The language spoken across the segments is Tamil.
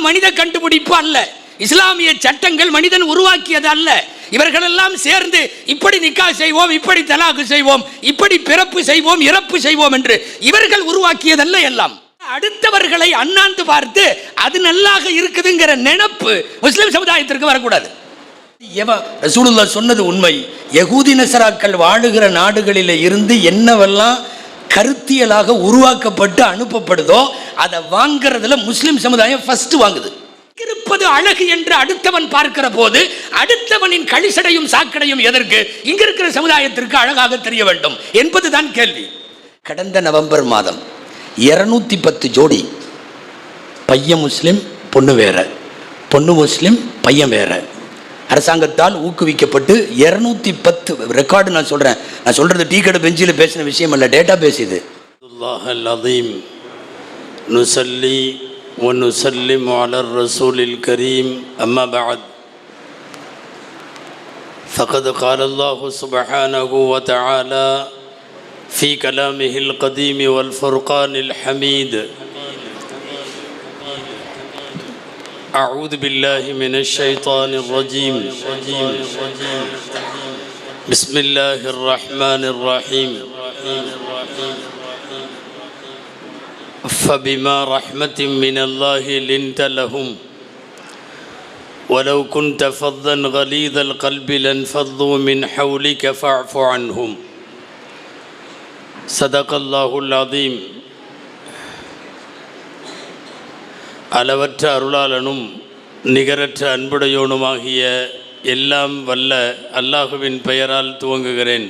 மனித கண்டுபிடிப்பு அல்ல. இஸ்லாமிய சட்டங்கள் மனிதன் உருவாக்கியது அல்ல. இவர்களெல்லாம் சேர்ந்து இப்படி நிக்கா செய்வோம், இப்படி தலாக்கு செய்வோம், இப்படி பிறப்பு செய்வோம், இறப்பு செய்வோம் என்று இவர்கள் உருவாக்கியதல்ல. எல்லாம் அடுத்தவர்களை அண்ணாந்து பார்த்து அது நல்லாக இருக்குதுங்கிற நினைப்பு முஸ்லிம் சமுதாயத்திற்கு வரக்கூடாது. ரசூலுல்லாஹ் சொன்னது உண்மை. யகூதி நசராக்கள் வாழுகிற நாடுகளில் இருந்து என்னவெல்லாம் கருத்தியலாக உருவாக்கப்பட்டு அனுப்பப்படுதோ அதை வாங்கிறதுல முஸ்லிம் சமுதாயம் ஃபர்ஸ்ட் வாங்குது. இருப்பது அழகு என்று அடுத்தவன் பார்க்கிற போது அடுத்தவனின் கழிசடையும் சாக்கடையும் எதற்கு? இங்க இருக்கிற சமுதாயத்திற்கு அழகாக தெரிய வேண்டும் என்பதுதான் கேள்வி. கடந்த நவம்பர் மாதம் 210 ஜோடி, பையன் முஸ்லிம் பொண்ணு வேற, பொண்ணு முஸ்லிம் பையன் வேற, அரசாங்கத்தால் ஊக்குவிக்கப்பட்டு 210 ரெக்கார்டு. நான் சொல்றது டீ கடை பெஞ்சில் பேசின விஷயம் அல்ல, டேட்டா பேஸ் இது. அல்லாஹல் அதீம் நுஸல்லி வ நுஸல்லிமு அலர் ரசூலில் கரீம் அம்மா பஅத் ஃபகத் قال الله سبحانه وتعالى في كلامه القديم والفرقان الحميد أعوذ بالله من الشيطان الرجيم بسم الله الرحمن الرحيم فبما رحمة من الله لنت لهم ولو كنت فظا غليظ القلب لانفضوا من حولك فاعف عنهم صدق الله العظيم. அளவற்ற அருளாளனும் நிகரற்ற அன்புடையோனுமாகிய எல்லாம் வல்ல அல்லாஹுவின் பெயரால் துவங்குகிறேன்.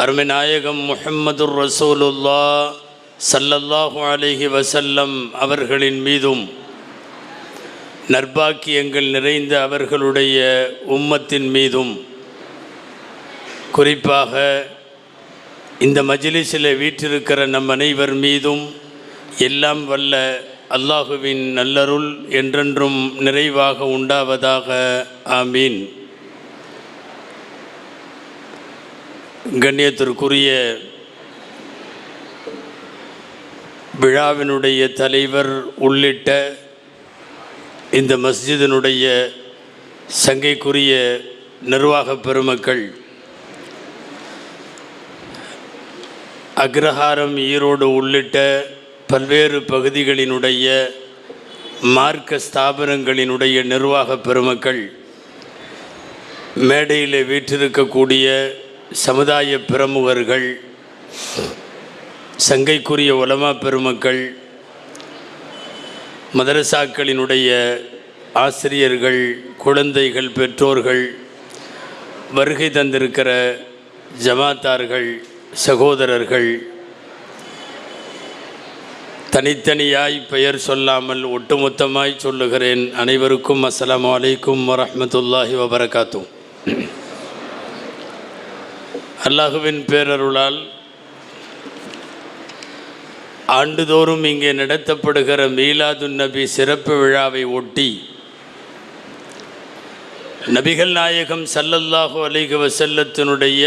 அருமை நாயகம் முஹம்மதுர் ரசூலுல்லாஹ் ஸல்லல்லாஹு அலைஹி வஸல்லம் அவர்களின் மீதும் நற்பாக்கியங்கள் நிறைந்த அவர்களுடைய உம்மத்தின் மீதும் குறிப்பாக இந்த மஜ்லிஸில் வீற்றிருக்கிற நம் அனைவர் மீதும் எல்லாம் வல்ல அல்லாஹுவின் நல்லருள் என்றென்றும் நிறைவாக உண்டாவதாக. ஆமீன். கண்ணியத்திற்குரிய விழாவினுடைய தலைவர் உள்ளிட்ட இந்த மஸ்ஜிதினுடைய சங்கைக்குரிய நிர்வாக பெருமக்கள், அக்ரஹாரம், ஈரோடு உள்ளிட்ட பல்வேறு பகுதிகளினுடைய மார்க்க ஸ்தாபனங்களினுடைய நிர்வாக பெருமக்கள், மேடையில் வீற்றிருக்கக்கூடிய சமுதாய பிரமுகர்கள், சங்கைக்குரிய உலமா பெருமக்கள், மதரசாக்களினுடைய ஆசிரியர்கள், குழந்தைகள், பெற்றோர்கள், வருகை தந்திருக்கிற ஜமாத்தார்கள், சகோதரர்கள், தனித்தனியாய் பெயர் சொல்லாமல் ஒட்டுமொத்தமாய் சொல்லுகிறேன். அனைவருக்கும் அஸ்ஸலாமு அலைக்கும் வரஹ்மத்துல்லாஹி வபரகாத்துஹ். அல்லாஹுவின் பேரருளால் ஆண்டுதோறும் இங்கே நடத்தப்படுகிற மீலாதுன் நபி சிறப்பு விழாவை ஒட்டி நபிகள் நாயகம் ஸல்லல்லாஹு அலைஹி வஸல்லத்தினுடைய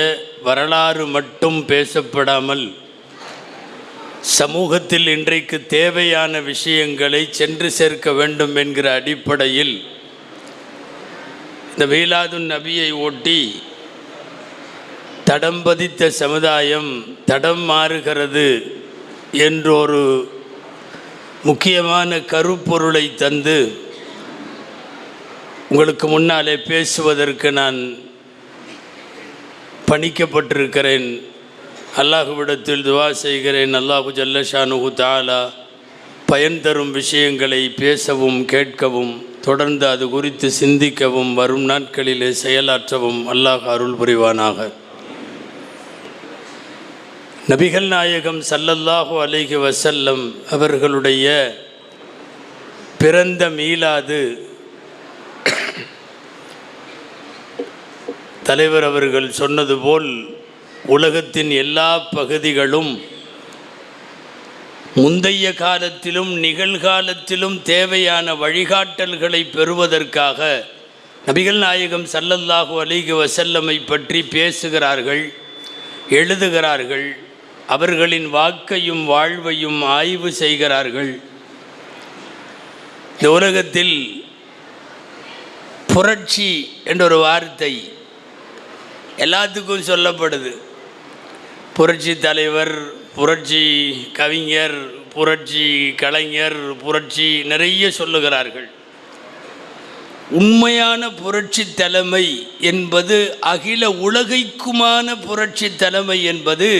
வரலாறு மட்டும் பேசப்படாமல் சமூகத்தில் இன்றைக்கு தேவையான விஷயங்களை சென்று சேர்க்க வேண்டும் என்கிற அடிப்படையில் இந்த மீலாதுன் நபியை ஒட்டி தடம் பதித்த சமுதாயம் தடம் மாறுகிறது என்றொரு முக்கியமான கருப்பொருளை தந்து உங்களுக்கு முன்னாலே பேசுவதற்கு நான் பணிக்கப்பட்டிருக்கிறேன். அல்லாஹுவிடத்தில் துவா செய்கிறேன். அல்லாஹு ஜல்ல ஷானுஹு தஆலா பயன் தரும் விஷயங்களை பேசவும் கேட்கவும் தொடர்ந்து அது குறித்து சிந்திக்கவும் வரும் நாட்களிலே செயலாற்றவும் அல்லாஹ் அருள் புரிவானாக. நபிகள் நாயகம் ஸல்லல்லாஹு அலைஹி வஸல்லம் அவர்களுடைய பிறந்த மீலாது தலைவர் அவர்கள் சொன்னது போல் உலகத்தின் எல்லா பகுதிகளும் முந்தைய காலத்திலும் நிகழ்காலத்திலும் தேவையான வழிகாட்டல்களை பெறுவதற்காக நபிகள் நாயகம் ஸல்லல்லாஹு அலைஹி வஸல்லமை பற்றி பேசுகிறார்கள், எழுதுகிறார்கள், அவர்களின் வாக்கையும் வாழ்வையும் ஆய்வு செய்கிறார்கள். இந்த உலகத்தில் புரட்சி என்ற ஒரு வார்த்தை எல்லாத்துக்கும் சொல்லப்படுது. புரட்சி தலைவர், புரட்சி கவிஞர், புரட்சி கலைஞர், புரட்சி நிறைய சொல்லுகிறார்கள். உண்மையான புரட்சி தலைமை என்பது, அகில உலகைக்குமான புரட்சி தலைமை என்பது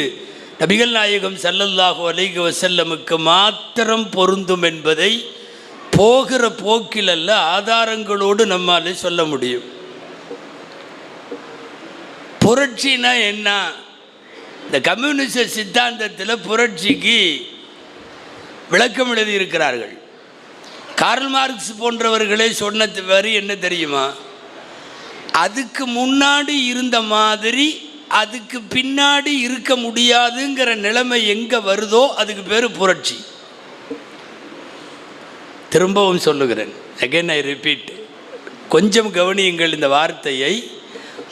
நபிகள் நாயகம் ஸல்லல்லாஹு அலைஹி வஸல்லமுக்கு மாத்திரம் பொருந்தும் என்பதை போகிற போக்கில் அல்ல, ஆதாரங்களோடு நம்மால் சொல்ல முடியும். புரட்சினா என்ன? இந்த கம்யூனிச சித்தாந்தத்தில் புரட்சிக்கு விளக்கம் எழுதியிருக்கிறார்கள். கார்ல் மார்க்ஸ் போன்றவர்களே சொன்ன வரி என்ன தெரியுமா? அதுக்கு முன்னாடி இருந்த மாதிரி அதுக்கு பின்னாடி இருக்க முடியாதுங்கிற நிலைமை எங்கே வருதோ அதுக்கு பேர் புரட்சி. திரும்பவும் சொல்லுகிறேன், அகைன் ஐ ரிப்பீட், கொஞ்சம் கவனியுங்கள் இந்த வார்த்தையை.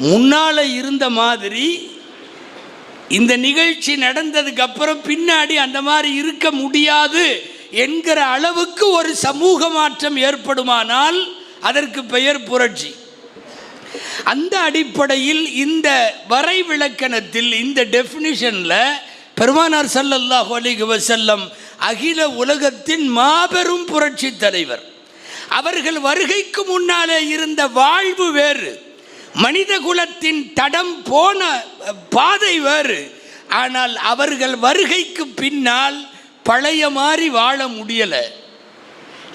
முன்னால் இருந்த மாதிரி இந்த நிகழ்ச்சி நடந்ததுக்கு அப்புறம் பின்னாடி அந்த மாதிரி இருக்க முடியாது என்கிற அளவுக்கு ஒரு சமூக மாற்றம் ஏற்படுமானால் அதற்கு பெயர் புரட்சி. அந்த அடிப்படையில் இந்த வரைவிலக்கணத்தில், இந்த டெஃபினிஷனில் பெருமானார் ஸல்லல்லாஹு அலைஹி வஸல்லம் அகில உலகத்தின் மாபெரும் புரட்சி தலைவர். அவர்கள் வருகைக்கு முன்னாலே இருந்த வாழ்வு வேறு, மனித குலத்தின் தடம் போன பாதை வேறு. ஆனால் அவர்கள் வருகைக்கு பின்னால் பழைய மாதிரி வாழ முடியலை.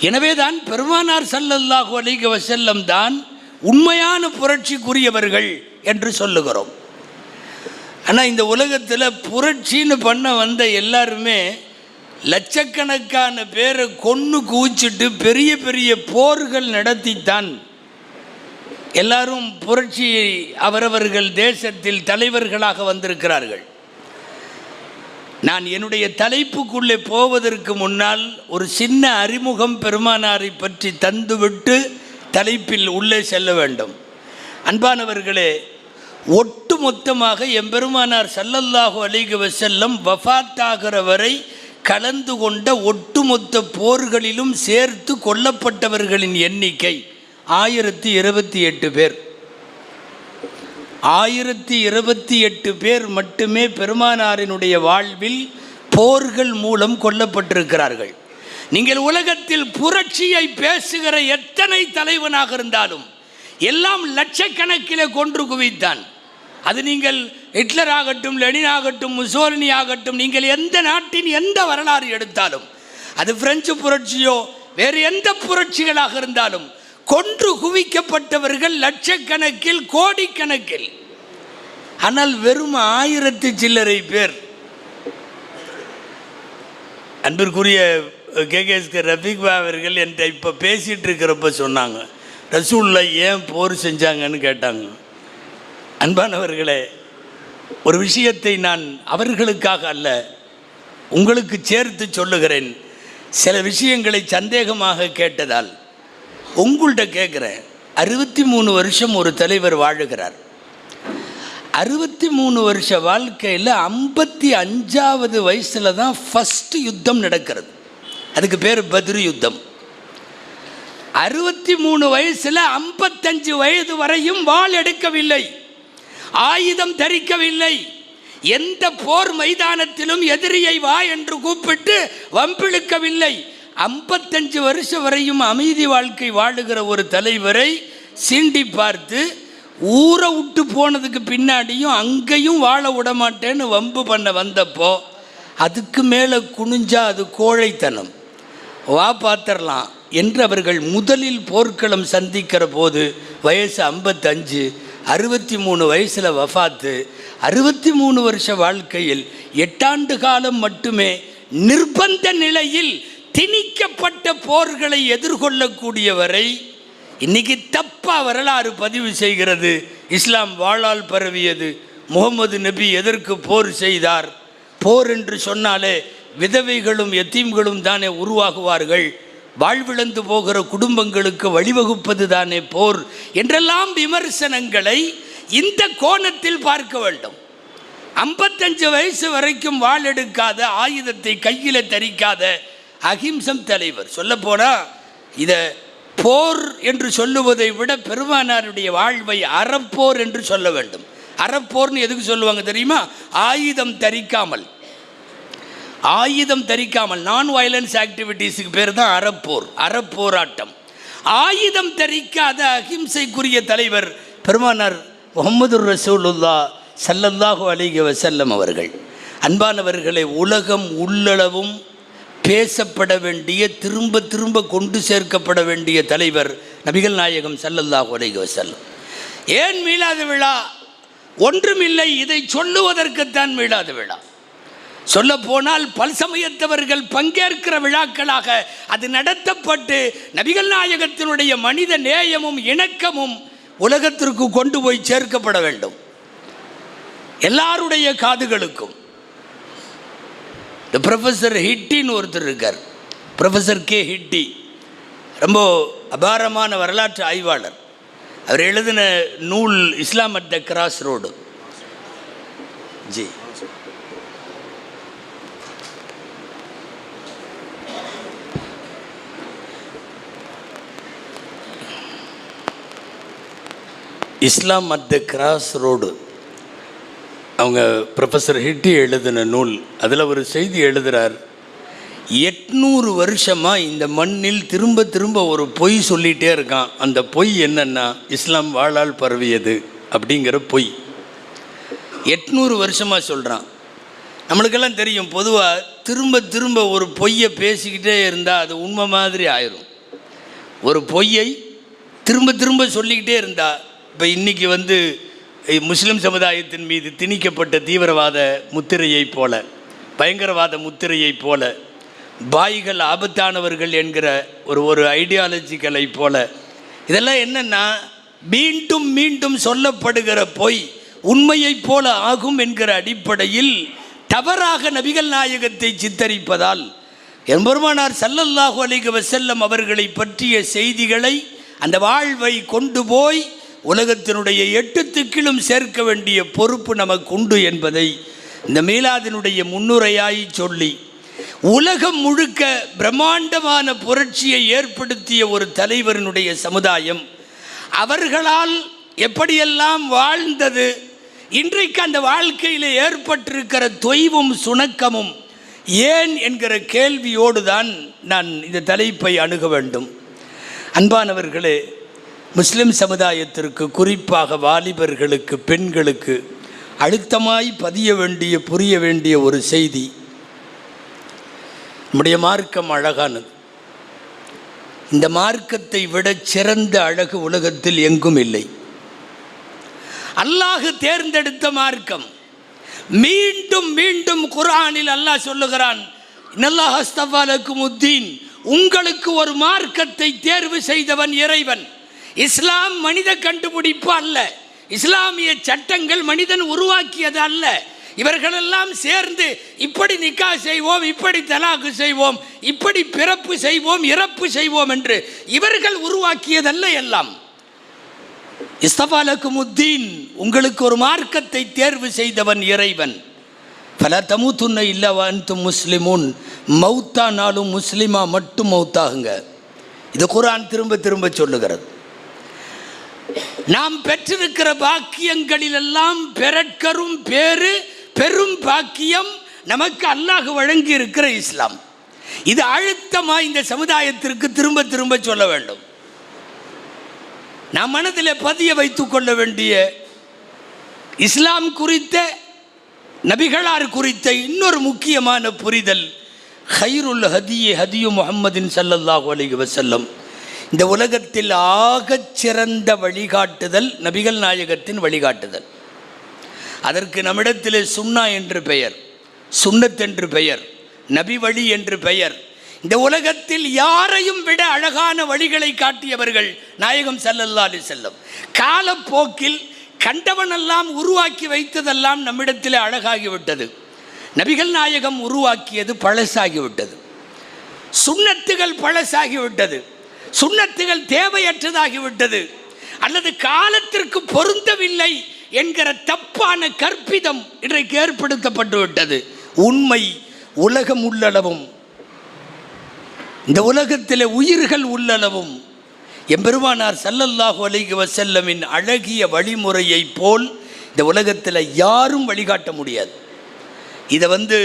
எனவே தான் பெருமானார் ஸல்லல்லாஹு அலைஹி வஸல்லம் தான் உண்மையான புரட்சிக்குரியவர்கள் என்று சொல்லுகிறோம். ஆனால் இந்த உலகத்தில் புரட்சின்னு பண்ண வந்த எல்லாருமே லட்சக்கணக்கான பேரை கொன்று குவிச்சிட்டு பெரிய பெரிய போர்கள் நடத்தித்தான் எல்லாரும் புரட்சியை அவரவர்கள் தேசத்தில் தலைவர்களாக வந்திருக்கிறார்கள். நான் என்னுடைய தலைப்புக்குள்ளே போவதற்கு முன்னால் ஒரு சின்ன அறிமுகம் பெருமானாரை பற்றி தந்துவிட்டு தலைப்பில் உள்ளே செல்ல வேண்டும். அன்பானவர்களே, ஒட்டு மொத்தமாக எம்பெருமானார் ஸல்லல்லாஹு அலைஹி வஸல்லம் வஃபாத்தாகிற வரை கலந்து கொண்ட ஒட்டுமொத்த போர்களிலும் சேர்த்து கொல்லப்பட்டவர்களின் எண்ணிக்கை 1028 பேர். 1028 பேர் மட்டுமே பெருமானாரினுடைய வாழ்வில் போர்கள் மூலம் கொல்லப்பட்டிருக்கிறார்கள். நீங்கள் உலகத்தில் புரட்சியை பேசுகிற எத்தனை தலைவனாக இருந்தாலும் எல்லாம் லட்சக்கணக்கிலே கொன்று குவித்தான். அது நீங்கள் ஹிட்லர் ஆகட்டும், லெனின் ஆகட்டும், முசோலினி ஆகட்டும், நீங்கள் எந்த நாட்டின் எந்த வரலாறு எடுத்தாலும், அது பிரெஞ்சு புரட்சியோ வேறு எந்த புரட்சிகளாக இருந்தாலும், கொன்று குவிக்கப்பட்டவர்கள் லட்சக்கணக்கில், கோடிக்கணக்கில். ஆனால் வெறும் 1000 சில்லறை பேர். அன்பிற்குரிய கேகேஎஸ்கே ரஃபீக்பா அவர்கள் என்கிட்ட இப்போ பேசிகிட்டு இருக்கிறப்ப சொன்னாங்க, ரசூலுல்லாஹ் ஏன் போர் செஞ்சாங்கன்னு கேட்டாங்க. அன்பானவர்களே, ஒரு விஷயத்தை நான் அவர்களுக்காக அல்ல உங்களுக்கு சேர்த்து சொல்லுகிறேன். சில விஷயங்களை சந்தேகமாக கேட்டதால் உங்கள்கிட்ட கேட்குறேன். 63 வருஷம் ஒரு தலைவர் வாழுகிறார். 63 வருஷ வாழ்க்கையில் 55வது வயசில் தான் ஃபஸ்ட்டு யுத்தம் நடக்கிறது. அதுக்கு பேர் பத்ரு யுத்தம். 63 வயசில் 55 வயது வரையும் வாள் எடுக்கவில்லை, ஆயுதம் தரிக்கவில்லை. எந்த போர் மைதானத்திலும் எதிரியை வா என்று கூப்பிட்டு வம்பிழுக்கவில்லை. 55 வருஷம் வரையும் அமைதி வாழ்க்கை வாழுகிற ஒரு தலைவரை சீண்டி பார்த்து ஊரை விட்டு போனதுக்கு பின்னாடியும் அங்கேயும் வாழ விடமாட்டேன்னு வம்பு பண்ண வந்தப்போ அதுக்கு மேலே குனிஞ்சா அது கோழைத்தனம், வா பார்த்துடலாம் என்று அவர்கள் முதலில் போர்க்களம் சந்திக்கிற போது வயசு 55, 63 வயசில் வஃபாத்து. 63 வருஷ வாழ்க்கையில் 8 ஆண்டு காலம் மட்டுமே நிர்பந்த நிலையில் திணிக்கப்பட்ட போர்களை எதிர்கொள்ளக்கூடியவரை இன்னைக்கு தப்பாக வரலாறு பதிவு செய்கிறது. இஸ்லாம் வாளால் பரவியது, முகமது நபி எதற்கு போர் செய்தார், போர் என்று சொன்னாலே விதவைகளும் எத்தீம்களும் தானே உருவாகுவார்கள், வாழ்விழந்து போகிற குடும்பங்களுக்கு வழிவகுப்பது தானே போர் என்றெல்லாம் விமர்சனங்களை இந்த கோணத்தில் பார்க்க வேண்டும். 55 வயசு வரைக்கும் வாள் எடுக்காத, ஆயுதத்தை கையில் தரிக்காத அஹிம்சம் தலைவர். சொல்லப்போனால் இதை போர் என்று சொல்லுவதை விட பெருமானாருடைய வாழ்வை அறப்போர் என்று சொல்ல வேண்டும். அறப்போர்னு எதுக்கு சொல்லுவாங்க தெரியுமா? ஆயுதம் தரிக்காமல் நான் வயலன்ஸ் ஆக்டிவிட்டீஸுக்கு பேர் தான் அறப்போர், அறப்போராட்டம். ஆயுதம் தரிக்காத அகிம்சைக்குரிய தலைவர் பெருமானார் முஹம்மது ரசூலுல்லாஹ் ஸல்லல்லாஹு அலைஹி வஸல்லம் அவர்கள். அன்பானவர்களை, உலகம் உள்ளளவும் பேசப்பட வேண்டிய, திரும்ப திரும்ப கொண்டு சேர்க்கப்பட வேண்டிய தலைவர் நபிகள் நாயகம் ஸல்லல்லாஹு அலைஹி வஸல்லம். ஏன் மீளாத விழா? ஒன்றுமில்லை, இதை சொல்லுவதற்குத்தான் மீளாத விழா. சொல்ல போனால் பல்சமயத்தவர்கள் பங்கேற்கிற விழாக்களாக அது நடத்தப்பட்டு நபிகள் நாயகத்தினுடைய மனித நேயமும் இணக்கமும் உலகத்திற்கு கொண்டு போய் சேர்க்கப்பட வேண்டும், எல்லாருடைய காதுகளுக்கும். இந்த ப்ரொஃபஸர் ஹிட்டின்னு ஒருத்தர் இருக்கார், ப்ரொஃபஸர் கே ஹிட்டி, ரொம்ப அபாரமான வரலாற்று ஆய்வாளர். அவர் எழுதின நூல் Islam at the cross road. ஜி Islam at the cross road, அவங்க ப்ரொஃபஸர் ஹிட்டி எழுதின நூல். அதில் ஒரு செய்தி எழுதுகிறார். 800 வருஷமாக இந்த மண்ணில் திரும்ப திரும்ப ஒரு பொய் சொல்லிகிட்டே இருக்கான். அந்த பொய் என்னன்னா, இஸ்லாம் வாளால் பரவியது அப்படிங்கிற பொய் 800 வருஷமாக சொல்கிறான். நம்மளுக்கெல்லாம் தெரியும், பொதுவாக திரும்ப திரும்ப ஒரு பொய்யை பேசிக்கிட்டே இருந்தால் அது உண்மை மாதிரி ஆயிரும். ஒரு பொய்யை திரும்ப திரும்ப சொல்லிக்கிட்டே இருந்தால், இப்போ இன்றைக்கி முஸ்லிம் சமுதாயத்தின் மீது திணிக்கப்பட்ட தீவிரவாத முத்திரையை போல, பயங்கரவாத முத்திரையை போல, பாய்கள் ஆபத்தானவர்கள் என்கிற ஒரு ஐடியாலஜிகளை போல, இதெல்லாம் என்னென்னா மீண்டும் மீண்டும் சொல்லப்படுகிற பொய் உண்மையைப் போல ஆகும் என்கிற அடிப்படையில் தவறாக நபிகள் நாயகத்தை சித்தரிப்பதால் எம்பெருமானார் ஸல்லல்லாஹு அலைஹி வஸல்லம் அவர்களை பற்றிய செய்திகளை, அந்த வாழ்வை கொண்டு போய் உலகத்தினுடைய 8 திக்கிலும் சேர்க்க வேண்டிய பொறுப்பு நமக்கு உண்டு என்பதை இந்த மீலாதினுடைய முன்னுரையாய் சொல்லி, உலகம் முழுக்க பிரம்மாண்டமான புரட்சியை ஏற்படுத்திய ஒரு தலைவரினுடைய சமுதாயம் அவர்களால் எப்படியெல்லாம் வாழ்ந்தது, இன்றைக்கு அந்த வாழ்க்கையில் ஏற்பட்டிருக்கிற தொய்வும் சுணக்கமும் ஏன் என்கிற கேள்வியோடு தான் நான் இந்த தலைப்பை அணுக வேண்டும். அன்பானவர்களே, முஸ்லிம் சமுதாயத்திற்கு, குறிப்பாக வாலிபர்களுக்கு, பெண்களுக்கு அழுத்தமாய் பதிய வேண்டிய, புரிய வேண்டிய ஒரு செய்தி. நம்முடைய மார்க்கம் அழகானது. இந்த மார்க்கத்தை விட சிறந்த அழகு உலகத்தில் எங்கும் இல்லை. அல்லாஹ் தேர்ந்தெடுத்த மார்க்கம். மீண்டும் மீண்டும் குர்ஆனில் அல்லாஹ் சொல்லுகிறான், இன்னல்லாஹ் அஸ்தஃபா லக்குமுத்தீன், உங்களுக்கு ஒரு மார்க்கத்தை தேர்வு செய்தவன் இறைவன். இஸ்லாம் மனித கண்டுபிடிப்பு அல்ல, இஸ்லாமிய சட்டங்கள் மனிதன் உருவாக்கியது அல்ல. இவர்களெல்லாம் சேர்ந்து இப்படி நிக்கா செய்வோம், இப்படி தலாக்கு செய்வோம், இப்படி பிறப்பு செய்வோம், இறப்பு செய்வோம் என்று இவர்கள் உருவாக்கியதல்ல. எல்லாம் இஸ்தஃபா லக்குமுத்தீன், உங்களுக்கு ஒரு மார்க்கத்தை தேர்வு செய்தவன் இறைவன். ஃபலா தமூதுன்ன இல்லா வ அன்தும் முஸ்லிமூன், மௌத்தானாலும் முஸ்லிமா மட்டும் மௌத்தாகுங்க. இது குர்ஆன் திரும்ப திரும்ப சொல்லுகிறது. நாம் பெற்றிருக்கிற பாக்கியங்களிலெல்லாம் பெறற்கரும் பேரு, பெரும் பாக்கியம் நமக்கு அல்லாஹ் வழங்கி இருக்கிற இஸ்லாம். இது அழுத்தமாக இந்த சமுதாயத்திற்கு திரும்ப திரும்ப சொல்ல வேண்டும். நாம் மனதில் பதிய வைத்துக் கொள்ள வேண்டிய, இஸ்லாம் குறித்த, நபிகளார் குறித்த இன்னொரு முக்கியமான புரிதல், ஹைருல் ஹதியே ஹதியு முஹம்மதின் ஸல்லல்லாஹு அலைஹி வஸல்லம். இந்த உலகத்தில் ஆகச் சிறந்த வழிகாட்டுதல் நபிகள் நாயகத்தின் வழிகாட்டுதல். அதற்கு நம்மிடத்தில் சுன்னா என்று பெயர், சுன்னத் என்று பெயர், நபி வழி என்று பெயர். இந்த உலகத்தில் யாரையும் விட அழகான வழிகளை காட்டியவர்கள் நாயகம் ஸல்லல்லாஹு அலைஹி வஸல்லம். காலப்போக்கில் கண்டவனெல்லாம் உருவாக்கி வைத்ததெல்லாம் நம்மிடத்தில் அழகாகிவிட்டது. நபிகள் நாயகம் உருவாக்கியது பழசாகிவிட்டது. சுன்னத்துகள் பழசாகிவிட்டது. சுன்னத்துகள் தேவையற்றதாகிவிட்டது, அல்லது காலத்திற்கு பொருந்தவில்லை என்கிற தப்பான கற்பிதம் இன்றைக்கு ஏற்படுத்தப்பட்டு விட்டது. உண்மை உலகம் உள்ளளவும் இந்த உலகத்தில் உயிர்கள் உள்ளளவும் எம்பெருமானார் ஸல்லல்லாஹு அலைஹி வஸல்லமின் அழகிய வழிமுறையை போல் இந்த உலகத்தில் யாரும் வழிகாட்ட முடியாது. இதை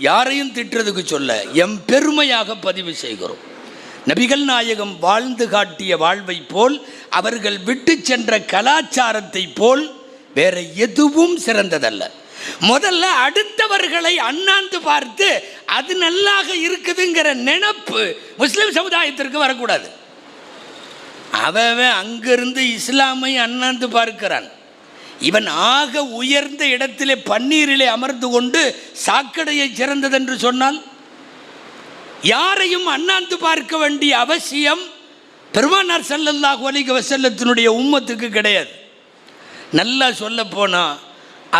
யாரையும் திட்டுறதுக்கு சொல்ல பெருமையாக பதிவு செய்கிறோம். நபிகள் நாயகம் வாழ்ந்து காட்டிய வாழ்வை போல், அவர்கள் விட்டு சென்ற கலாச்சாரத்தை போல் வேற எதுவும் சிறந்ததல்ல. முதல்ல அடுத்தவர்களை அண்ணாந்து பார்த்து அது நல்லாக இருக்குதுங்கிற நினைப்பு முஸ்லிம் சமுதாயத்திற்கு வரக்கூடாது. அவன் அங்கிருந்து இஸ்லாமை அண்ணாந்து பார்க்கிறான். இவன் ஆக உயர்ந்த இடத்திலே பன்னீரிலே அமர்ந்து கொண்டு சாக்கடையை சிறந்ததென்று சொன்னால் யாரையும் அண்ணாந்து பார்க்க வேண்டிய அவசியம் பெருமானார் ஸல்லல்லாஹு அலைஹி வஸல்லத்தினுடைய உம்மத்துக்கு கிடையாது. நல்லா சொல்ல போனால்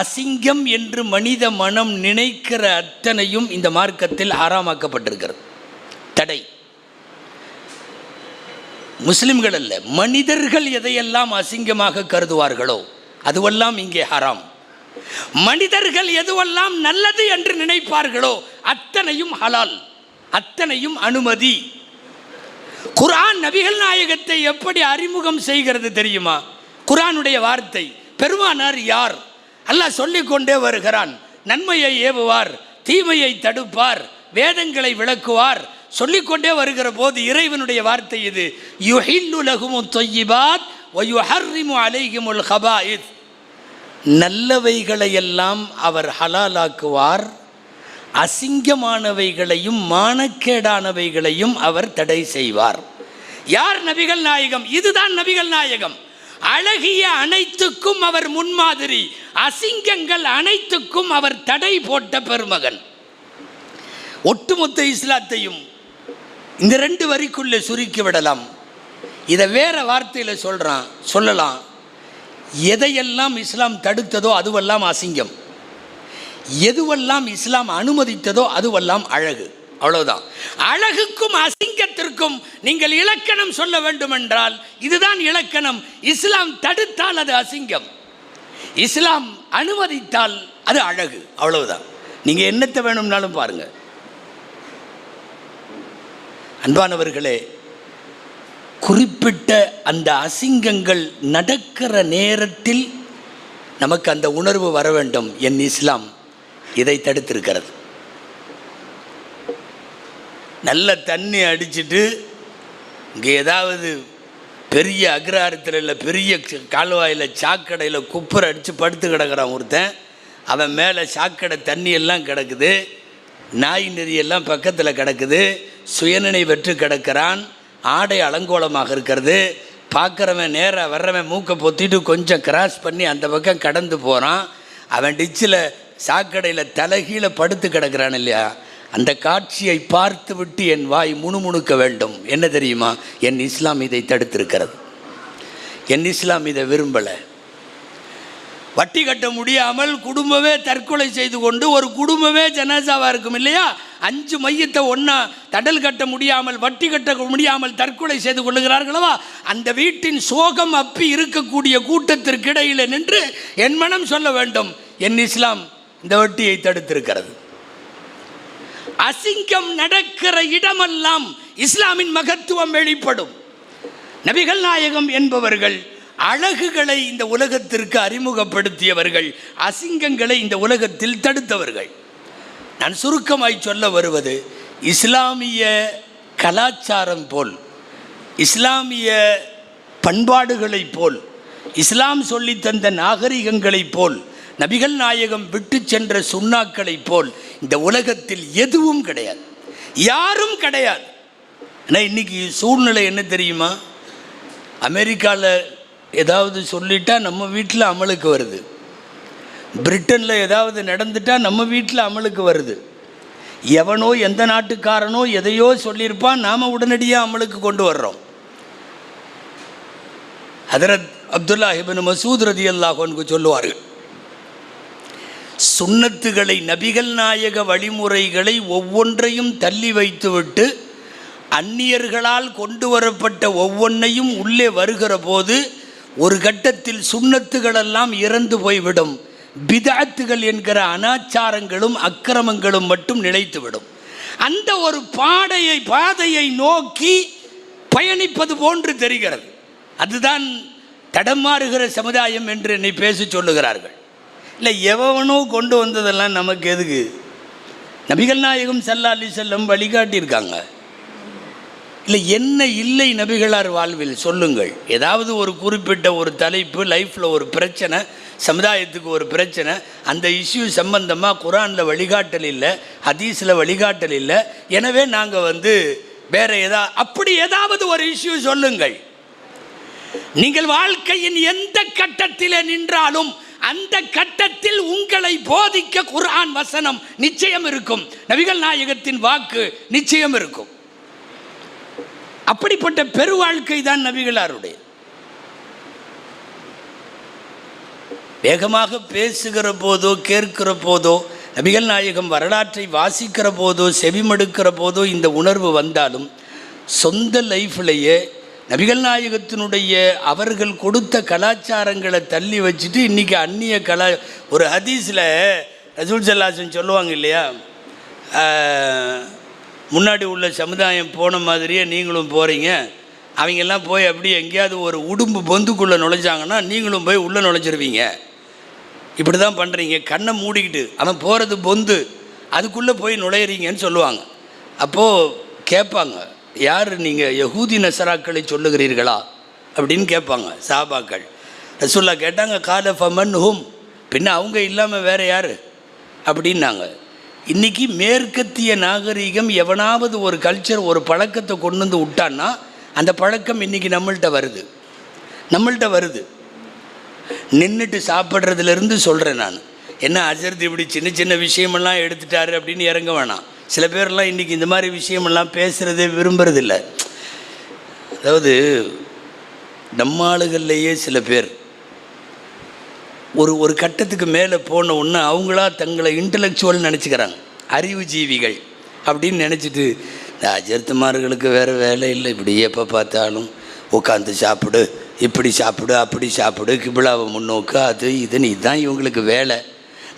அசிங்கம் என்று மனித மனம் நினைக்கிற அத்தனையும் இந்த மார்க்கத்தில் ஆறாமாக்கப்பட்டிருக்கிறது. தடை முஸ்லிம்கள் அல்ல, மனிதர்கள் எதையெல்லாம் அசிங்கமாக கருதுவார்களோ அதுவெல்லாம் இங்கே ஹராம். மனிதர்கள் எதுவெல்லாம் நல்லது என்று நினைப்பார்களோ அத்தனையும் ஹலால், அத்தனையும் அனுமதி. குர்ஆன் நபிகள் நாயகத்தை எப்படி அறிமுகம் செய்கிறது தெரியுமா? குர்ஆனுடைய வார்த்தை, பெருமானார் யார்? அல்லாஹ் சொல்லிக்கொண்டே வருகிறான். நன்மையை ஏவுவார், தீமையை தடுப்பார், வேதங்களை விளக்குவார், சொல்லிக்கொண்டே வருகிற போது இறைவனுடைய வார்த்தை இது, யுஹில்லு லஹுமுத் தொய்யிபாத் வ யுஹர்ரிமு அலைஹிமுல் ஹபாயித். நல்லவைகளையெல்லாம் அவர் ஹலாலாக்குவார், அசிங்கமானவைகளையும் மானக்கேடானவைகளையும் அவர் தடை செய்வார். யார்? நபிகள் நாயகம். இதுதான் நபிகள் நாயகம். அழகிய அனைத்துக்கும் அவர் முன்மாதிரி, அசிங்கங்கள் அனைத்துக்கும் அவர் தடை போட்ட பெருமகன். ஒட்டுமொத்த இஸ்லாத்தையும் இந்த 2 வரிக்குள்ளே சுருக்கி விடலாம். இதை வேற வார்த்தையில் சொல்லலாம். எதையெல்லாம் இஸ்லாம் தடுத்ததோ அதுவெல்லாம் அசிங்கம், எதுவெல்லாம் இஸ்லாம் அனுமதித்ததோ அதுவெல்லாம் அழகு. அவ்வளவுதான். அழகுக்கும் அசிங்கத்திற்கும் நீங்கள் இலக்கணம் சொல்ல வேண்டுமென்றால் இதுதான் இலக்கணம். இஸ்லாம் தடுத்தால் அது அசிங்கம், இஸ்லாம் அனுமதித்தால் அது அழகு. அவ்வளவுதான். நீங்க என்னத்தை வேணும்னாலும் பாருங்க. அன்பானவர்களே, குறிப்பிட்ட அந்த அசிங்கங்கள் நடக்கிற நேரத்தில் நமக்கு அந்த உணர்வு வர வேண்டும். என் இஸ்லாம் இதை தடுத்திருக்கிறது. நல்ல தண்ணி அடிச்சுட்டு இங்கே ஏதாவது பெரிய அக்ரஹாரத்தில் இல்லை, பெரிய கால்வாயில் சாக்கடையில் குப்பரை அடித்து படுத்து கிடக்கிறான் ஒருத்தன். அவன் மேலே சாக்கடை தண்ணியெல்லாம் கிடக்குது, நாய் நெறியெல்லாம் பக்கத்தில் கிடக்குது, சுயநினை வெற்று கிடக்கிறான், ஆடை அலங்கோலமாக இருக்கிறது. பார்க்குறவன் நேராக வர்றவன் மூக்கை பொத்திட்டு கொஞ்சம் கிராஸ் பண்ணி அந்த பக்கம் கடந்து போகிறான். அவன் டிச்சில் சாக்கடையில் தலைகீழ படுத்து கிடக்கிறான் இல்லையா? அந்த காட்சியை பார்த்து விட்டு என் வாய் முணுமுணுக்க வேண்டும். என்ன தெரியுமா? என் இஸ்லாம் இதை தடுத்திருக்கிறது. என் இஸ்லாம் இதை விரும்பலை. வட்டி கட்ட முடியாமல் குடும்பமே தற்கொலை செய்து கொண்டு, ஒரு குடும்பமே ஜனாசாவாக இருக்கும் இல்லையா? 5 மையத்தை ஒன்றா தடல் கட்ட முடியாமல், வட்டி கட்ட முடியாமல் தற்கொலை செய்து கொள்ளுகிறார்களவா? அந்த வீட்டின் சோகம் அப்பி இருக்கக்கூடிய கூட்டத்திற்கு இடையில் நின்று என் மனம் சொல்ல வேண்டும், என் இஸ்லாம் இந்த வட்டியை தடுத்திருக்கிறது. அசிங்கம் நடக்கிற இடமெல்லாம் இஸ்லாமின் மகத்துவம் வெளிப்படும். நபிகள் நாயகம் என்பவர்கள் அழகுகளை இந்த உலகத்திற்கு அறிமுகப்படுத்தியவர்கள், அசிங்கங்களை இந்த உலகத்தில் தடுத்தவர்கள். நான் சுருக்கமாய் சொல்ல வருவது, இஸ்லாமிய கலாச்சாரம் போல், இஸ்லாமிய பண்பாடுகளைப் போல், இஸ்லாம் சொல்லித்தந்த நாகரிகங்களைப் போல், நபிகள் நாயகம் விட்டு சென்ற சுன்னாக்களைப் போல் இந்த உலகத்தில் எதுவும் கிடையாது, யாரும் கிடையாது. ஆனால் இன்றைக்கி சூழ்நிலை என்ன தெரியுமா? அமெரிக்காவில் ஏதாவது சொல்லிட்டா நம்ம வீட்டில் அமலுக்கு வருது, பிரிட்டனில் ஏதாவது நடந்துட்டால் நம்ம வீட்டில் அமலுக்கு வருது. எவனோ எந்த நாட்டுக்காரனோ எதையோ சொல்லியிருப்பான், நாம் உடனடியாக அமலுக்கு கொண்டு வர்றோம். ஹதரத் அப்துல்லா இப்னு மசூத் ரலியல்லாஹு அன்ஹு சொல்லுவார்கள், சுன்னத்துகளை, நபிகள் நாயக வழிமுறைகளை ஒவ்வொன்றையும் தள்ளி வைத்துவிட்டு அந்நியர்களால் கொண்டு வரப்பட்ட ஒவ்வொன்றையும் உள்ளே வருகிற போது ஒரு கட்டத்தில் சுன்னத்துகளெல்லாம் இறந்து போய்விடும், பிதஅத்துகள் என்கிற அனாச்சாரங்களும் அக்கிரமங்களும் மட்டும் நிலைத்துவிடும். அந்த ஒரு பாதையை நோக்கி பயணிப்பது போன்று தெரிகிறது. அதுதான் தடமாறுகிற சமுதாயம் என்று என்னை பேச சொல்லுகிறார்கள். இல்லை, எவனோ கொண்டு வந்ததெல்லாம் நமக்கு எதுக்கு? நபிகள் நாயகம் ஸல்லல்லாஹு அலைஹி வஸல்லம் வழிகாட்டியிருக்காங்க. இல்லை, என்ன இல்லை நபிகளார் வாழ்வில் சொல்லுங்கள். ஏதாவது ஒரு குறிப்பிட்ட ஒரு தலைப்பு, லைஃப்பில் ஒரு பிரச்சனை, சமுதாயத்துக்கு ஒரு பிரச்சனை, அந்த இஷ்யூ சம்பந்தமாக குர்ஆனில் வழிகாட்டல் இல்லை, ஹதீஸில் வழிகாட்டல் இல்லை, எனவே நாங்கள் வேற அப்படி ஏதாவது ஒரு இஷ்யூ சொல்லுங்கள். நீங்கள் வாழ்க்கையின் எந்த கட்டத்தில் நின்றாலும் அந்த கட்டத்தில் உங்களை போதிக்க குர்ஆன் வசனம் நிச்சயம் இருக்கும், நபிகள் நாயகத்தின் வாக்கு நிச்சயம் இருக்கும். அப்படிப்பட்ட பெரு வாழ்க்கை தான் நபிகளாருடைய. வேகமாக பேசுகிற போதோ கேட்கிற போதோ, நபிகள் நாயகம் வரலாற்றை வாசிக்கிற போதோ செவிமடுக்கிற போதோ இந்த உணர்வு வந்தாலும், சொந்த லைஃப்லையே நபிகள் நாயகத்தினுடைய அவர்கள் கொடுத்த கலாச்சாரங்களை தள்ளி வச்சுட்டு இன்றைக்கி அந்நிய ஒரு ஹதீஸில் ரசூல் ஸல்லல்லாஹு அலைஹி வஸல்லம் சொல்லுவாங்க இல்லையா, முன்னாடி உள்ள சமுதாயம் போன மாதிரியே நீங்களும் போகிறீங்க, அவங்கெல்லாம் போய் அப்படியே எங்கேயாவது ஒரு உடும்பு பொந்துக்குள்ளே நுழைஞ்சாங்கன்னா நீங்களும் போய் உள்ளே நுழைஞ்சிருவீங்க. இப்படி தான் பண்ணுறீங்க, கண்ணை மூடிக்கிட்டு அவன் போகிறது பொந்து, அதுக்குள்ளே போய் நுழையிறீங்கன்னு சொல்லுவாங்க. அப்போது கேட்பாங்க, யார் நீங்கள் யஹூதி நசராக்களை சொல்லுகிறீர்களா அப்படின்னு கேட்பாங்க சஹாபாக்கள். ரசூல்லா கேட்டாங்க, கால ஃபமன் ஹும், பின்ன அவங்க இல்லாமல் வேறு யார் அப்படின்னாங்க. இன்றைக்கி மேற்கத்திய நாகரீகம் எவனாவது ஒரு கல்ச்சர், ஒரு பழக்கத்தை கொண்டு வந்து விட்டான்னா அந்த பழக்கம் இன்றைக்கி நம்மள்கிட்ட வருது. நின்றுட்டு சாப்பிட்றதுலேருந்து சொல்கிறேன் நான். என்ன அஜர்த்து இப்படி சின்ன சின்ன விஷயமெல்லாம் எடுத்துட்டாரு அப்படின்னு இறங்க வேணாம். சில பேர்லாம் இன்றைக்கி இந்த மாதிரி விஷயமெல்லாம் பேசுகிறதே விரும்புறதில்ல. அதாவது நம்ம ஆளுகள்லேயே சில பேர் ஒரு கட்டத்துக்கு மேலே போன உடனே அவங்களா தங்களை இன்டலெக்சுவல் நினச்சிக்கிறாங்க, அறிவுஜீவிகள் அப்படின்னு நினச்சிட்டு, இந்த அஜர்த்துமார்களுக்கு வேறு வேலை இல்லை, இப்படி எப்போ பார்த்தாலும் உட்காந்து சாப்பிடு, இப்படி சாப்பிடு, அப்படி சாப்பிடு, கிபிலாவை முன்னோக்கு, அது இதுன்னு இதுதான் இவங்களுக்கு வேலை.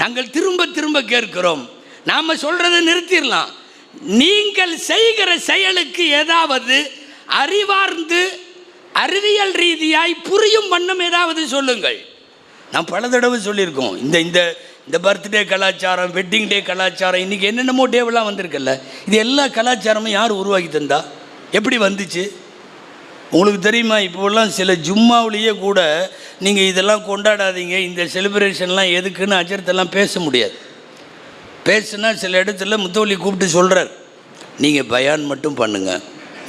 நாங்கள் திரும்ப திரும்ப கேட்கிறோம், நாம் சொல்கிறத நிறுத்திடலாம். நீங்கள் செய்கிற செயலுக்கு ஏதாவது அறிவார்ந்து அறிவியல் ரீதியாய் புரியும் வண்ணம் ஏதாவது சொல்லுங்கள். நான் பல தடவை சொல்லியிருக்கோம், இந்த இந்த பர்த்டே கலாச்சாரம், வெட்டிங் டே கலாச்சாரம், இன்றைக்கி என்னென்னமோ டேவெல்லாம் வந்திருக்குல்ல, இது எல்லா கலாச்சாரமும் யார் உருவாக்கி தந்தா? எப்படி வந்துச்சு உங்களுக்கு தெரியுமா? இப்போல்லாம் சில ஜும்மாவிலேயே கூட நீங்கள் இதெல்லாம் கொண்டாடாதீங்க, இந்த செலிப்ரேஷன்லாம் எதுக்குன்னு அஜர்த்தெல்லாம் பேச முடியாது. பேசுனா சில இடத்துல முத்தவலி கூப்பிட்டு சொல்கிறார், நீங்கள் பயான் மட்டும் பண்ணுங்கள்,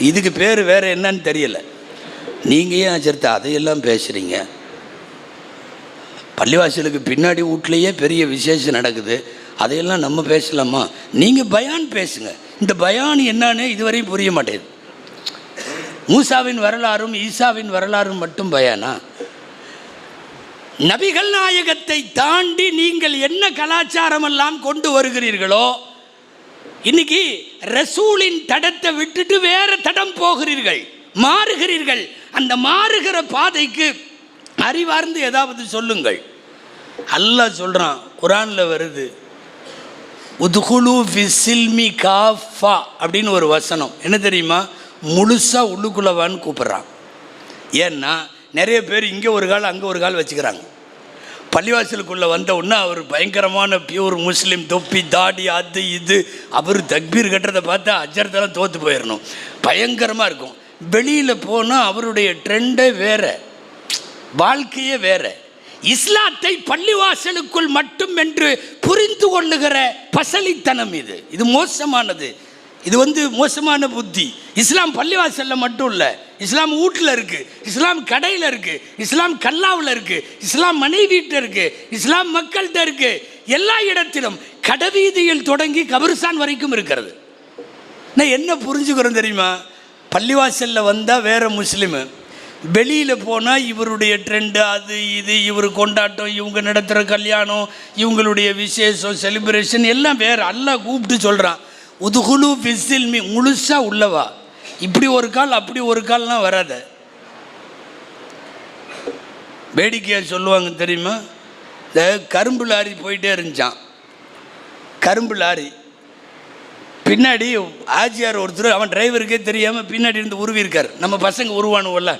இதுக்கு பேர் வேறு என்னன்னு தெரியலை, நீங்கள் ஏன் அஜர்த்த அதையெல்லாம் பேசுகிறீங்க? பள்ளிவாசலுக்கு பின்னாடி வீட்லேயே பெரிய விசேஷம் நடக்குது, அதையெல்லாம் நம்ம பேசலாமா? நீங்கள் பயான் பேசுங்க. இந்த பயான் என்னன்னு இதுவரையும் புரிய மாட்டேது. மூசாவின் வரலாறும் ஈசாவின் வரலாறும் மட்டும் பயானா? நபிகள் நாயகத்தை தாண்டி நீங்கள் என்ன கலாச்சாரம் எல்லாம் கொண்டு வருகிறீர்களோ, இன்னைக்கு ரசூலின் தடத்தை விட்டுட்டு வேற தடம் போகிறீர்கள், மாறுகிறீர்கள். அந்த மாறுகிற பாதைக்கு அறிவார்ந்து ஏதாவது சொல்லுங்கள். அல்லாஹ் சொல்றான், குர்ஆன்ல வருது, உத்குலு ஃபிஸ்ஸில்மி காஃபா அப்படின்னு ஒரு வசனம். என்ன தெரியுமா? முழுசாக உள்ளுக்குள்ளவான்னு கூப்பிட்றான். ஏன்னா நிறைய பேர் இங்கே ஒரு கால் அங்கே ஒரு கால் வச்சுக்கிறாங்க. பள்ளிவாசலுக்குள்ளே வந்த உடனே அவர் பயங்கரமான பியூர் முஸ்லீம், தொப்பி தாடி அது இது, அவர் தக்பீர் கட்டுறதை பார்த்தா அஜர்த்தெல்லாம் தோற்று போயிடணும், பயங்கரமாக இருக்கும். வெளியில் போனால் அவருடைய ட்ரெண்டே வேறு, வாழ்க்கையே வேறு. இஸ்லாத்தை பள்ளிவாசலுக்குள் மட்டும் என்று புரிந்து கொள்ளுகிற பசலித்தனம் இது மோசமானது. இது மோசமான புத்தி. இஸ்லாம் பள்ளிவாசலில் மட்டும் இல்லை, இஸ்லாம் வீட்டில் இருக்குது, இஸ்லாம் கடையில் இருக்குது, இஸ்லாம் கல்லாவில் இருக்குது, இஸ்லாம் மனைவிட்ட இருக்குது, இஸ்லாம் மக்கள்கிட்ட இருக்குது, எல்லா இடத்திலும் கடைவீதியில் தொடங்கி கபிரிஸ்தான் வரைக்கும் இருக்கிறது. நான் என்ன புரிஞ்சுக்கிறோம் தெரியுமா? பள்ளிவாசலில் வந்தால் வேறு முஸ்லீமு, வெளியில் போனால் இவருடைய ட்ரெண்டு அது இது, இவர் கொண்டாட்டம், இவங்க நடத்துகிற கல்யாணம், இவங்களுடைய விசேஷம், செலிப்ரேஷன் எல்லாம் வேறு. அல்லாஹ் கூப்பிட்டு சொல்கிறான், உதுகுலு ஃபிஸ்ஸில்மி, முழுசாக உள்ளவா. இப்படி ஒரு கால் அப்படி ஒரு கால்லாம் வராத. வேடிக்கையாக சொல்லுவாங்க தெரியுமா? இந்த கரும்பு லாரி போயிட்டே இருந்துச்சான், கரும்பு லாரி பின்னாடி ஆஜியார் ஒருத்தர் அவன் டிரைவருக்கே தெரியாமல் பின்னாடி இருந்து உருவி இருக்கார். நம்ம பசங்க உருவானுவல்ல,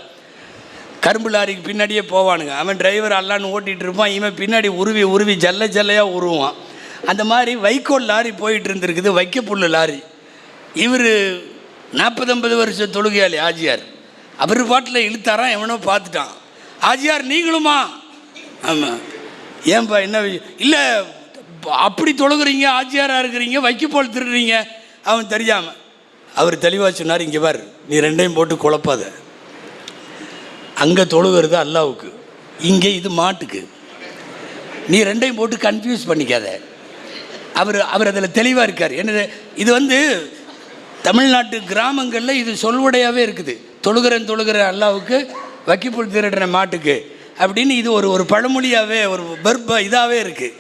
கரும்பு லாரிக்கு பின்னாடியே போவானுங்க. அவன் டிரைவர் அல்லான்னு ஓட்டிகிட்டு இருப்பான், இவன் பின்னாடி உருவி உருவி ஜல்ல ஜல்லையாக உருவான். அந்த மாதிரி வைக்கோல் லாரி போயிட்டு இருந்திருக்குது, வைக்கப்புல்லு லாரி. இவர் 40-50 வருஷ தொழுகையாளி ஆஜியார். அவர் பாட்டில் இழுத்தாரான், எவனோ பார்த்துட்டான். ஆஜியார் நீங்களுமா? ஆமாம். ஏன்பா என்ன இல்லை அப்படி தொழுகிறீங்க, ஆஜியாராக இருக்கிறீங்க, வைக்கப்போல் திருடுறீங்க. அவன் தெரியாமல் அவர் தெளிவாக சொன்னார், இங்கே பார் நீ ரெண்டையும் போட்டு குழப்பாத. அங்கே தொழுகிறது அல்லாவுக்கு, இங்கே இது மாட்டுக்கு. நீ ரெண்டையும் போட்டு கன்ஃபியூஸ் பண்ணிக்காத. அவர் அதில் தெளிவாக இருக்கார். என்னது இது தமிழ்நாட்டு கிராமங்களில் இது சொல்வடையாகவே இருக்குது. தொழுகிற அல்லாவுக்கு, வைக்கப்புல் திருடுற மாட்டுக்கு அப்படின்னு இது ஒரு பழமொழியாகவே, ஒரு இதாகவே இருக்குது.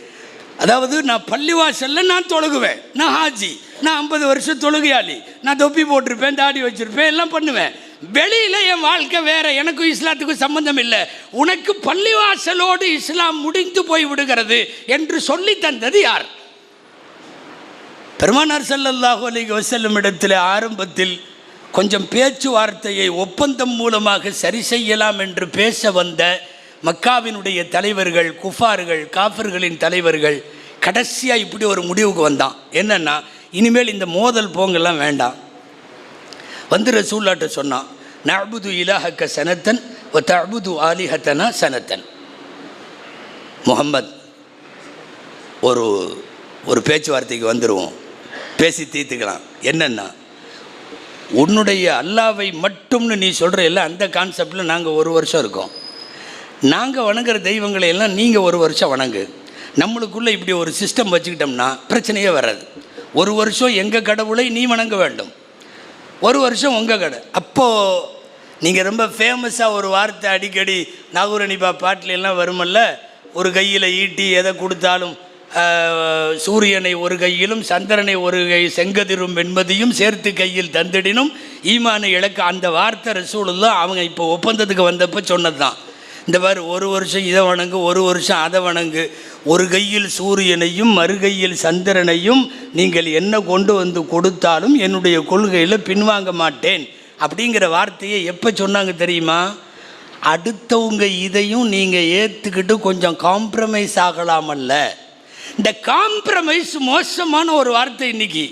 அதாவது நான் பள்ளிவாசலில் நான் தொழுகுவேன், நான் ஹாஜி, நான் 50 வருஷம் தொழுகையாளி, நான் தொப்பி போட்டிருப்பேன், தாடி வச்சுருப்பேன், எல்லாம் பண்ணுவேன். வெளியில் என் வாழ்க்கை வேறு, எனக்கும் இஸ்லாத்துக்கும் சம்பந்தம் இல்லை. உனக்கு பள்ளிவாசலோடு இஸ்லாம் முடிந்து போய் விடுகிறது என்று சொல்லி தந்தது யார்? பெருமானார் ஸல்லல்லாஹு அலைஹி வஸல்லம் இடத்தில் ஆரம்பத்தில் கொஞ்சம் பேச்சுவார்த்தையை ஒப்பந்தம் மூலமாக சரி செய்யலாம் என்று பேச வந்த மக்காவினுடைய தலைவர்கள், குஃபார்கள், காஃபிர்களின் தலைவர்கள் கடைசியாக இப்படி ஒரு முடிவுக்கு வந்தான். என்னென்னா, இனிமேல் இந்த மோதல் போங்கெல்லாம் வேண்டாம். ரசூலுல்லாஹ்ட்ட சொன்னான், நஅபுது இலாஹக்க சனத்தன் வ தஅபுது ஆலிஹத்தனா சனத்தன். முஹம்மத், ஒரு பேச்சுவார்த்தைக்கு வந்துடுவோம், பேசி தீர்த்துக்கலாம். என்னென்னா, உன்னுடைய அல்லாவை மட்டும்னு நீ சொல்கிற இல்லை, அந்த கான்செப்டில் நாங்கள் 1 வருஷம் இருக்கோம். நாங்கள் வணங்குற தெய்வங்களை எல்லாம் நீங்கள் 1 வருஷம் வணங்கு. நம்மளுக்குள்ளே இப்படி ஒரு சிஸ்டம் வச்சுக்கிட்டோம்னா பிரச்சனையே வராது. 1 வருஷம் எங்கள் கடவுளை நீ வணங்க வேண்டும், 1 வருஷம் உங்கள் கடை. அப்போது நீங்கள் ரொம்ப ஃபேமஸாக ஒரு வார்த்தை அடிக்கடி நாகூரணிபா பாட்டிலெல்லாம் வருமல்ல, ஒரு கையில் ஈட்டி எதை கொடுத்தாலும் சூரியனை ஒரு கையிலும் சந்திரனை ஒரு கை செங்கதிரும் வெண்மதியும் சேர்த்து கையில் தந்திடினும் ஈமானை இழக்க. அந்த வார்த்தை ரசூலுல்லாஹ் அவங்க இப்போ ஒப்பந்தத்துக்கு வந்தப்போ சொன்னது தான். இந்த மாதிரி 1 வருஷம் இதை வணங்கு, 1 வருஷம் அதை வணங்கு, ஒரு கையில் சூரியனையும் மறுகையில் சந்திரனையும் நீங்கள் என்ன கொண்டு வந்து கொடுத்தாலும் என்னுடைய கொள்கையில் பின்வாங்க மாட்டேன் அப்படிங்கிற வார்த்தையை எப்போ சொன்னாங்க தெரியுமா? அடுத்தவங்க இதையும் நீங்கள் ஏற்றுக்கிட்டு கொஞ்சம் காம்ப்ரமைஸ் ஆகலாமல்ல. இந்த காம்ப்ரமைஸ் மோசமான ஒரு வார்த்தை. இன்னைக்கு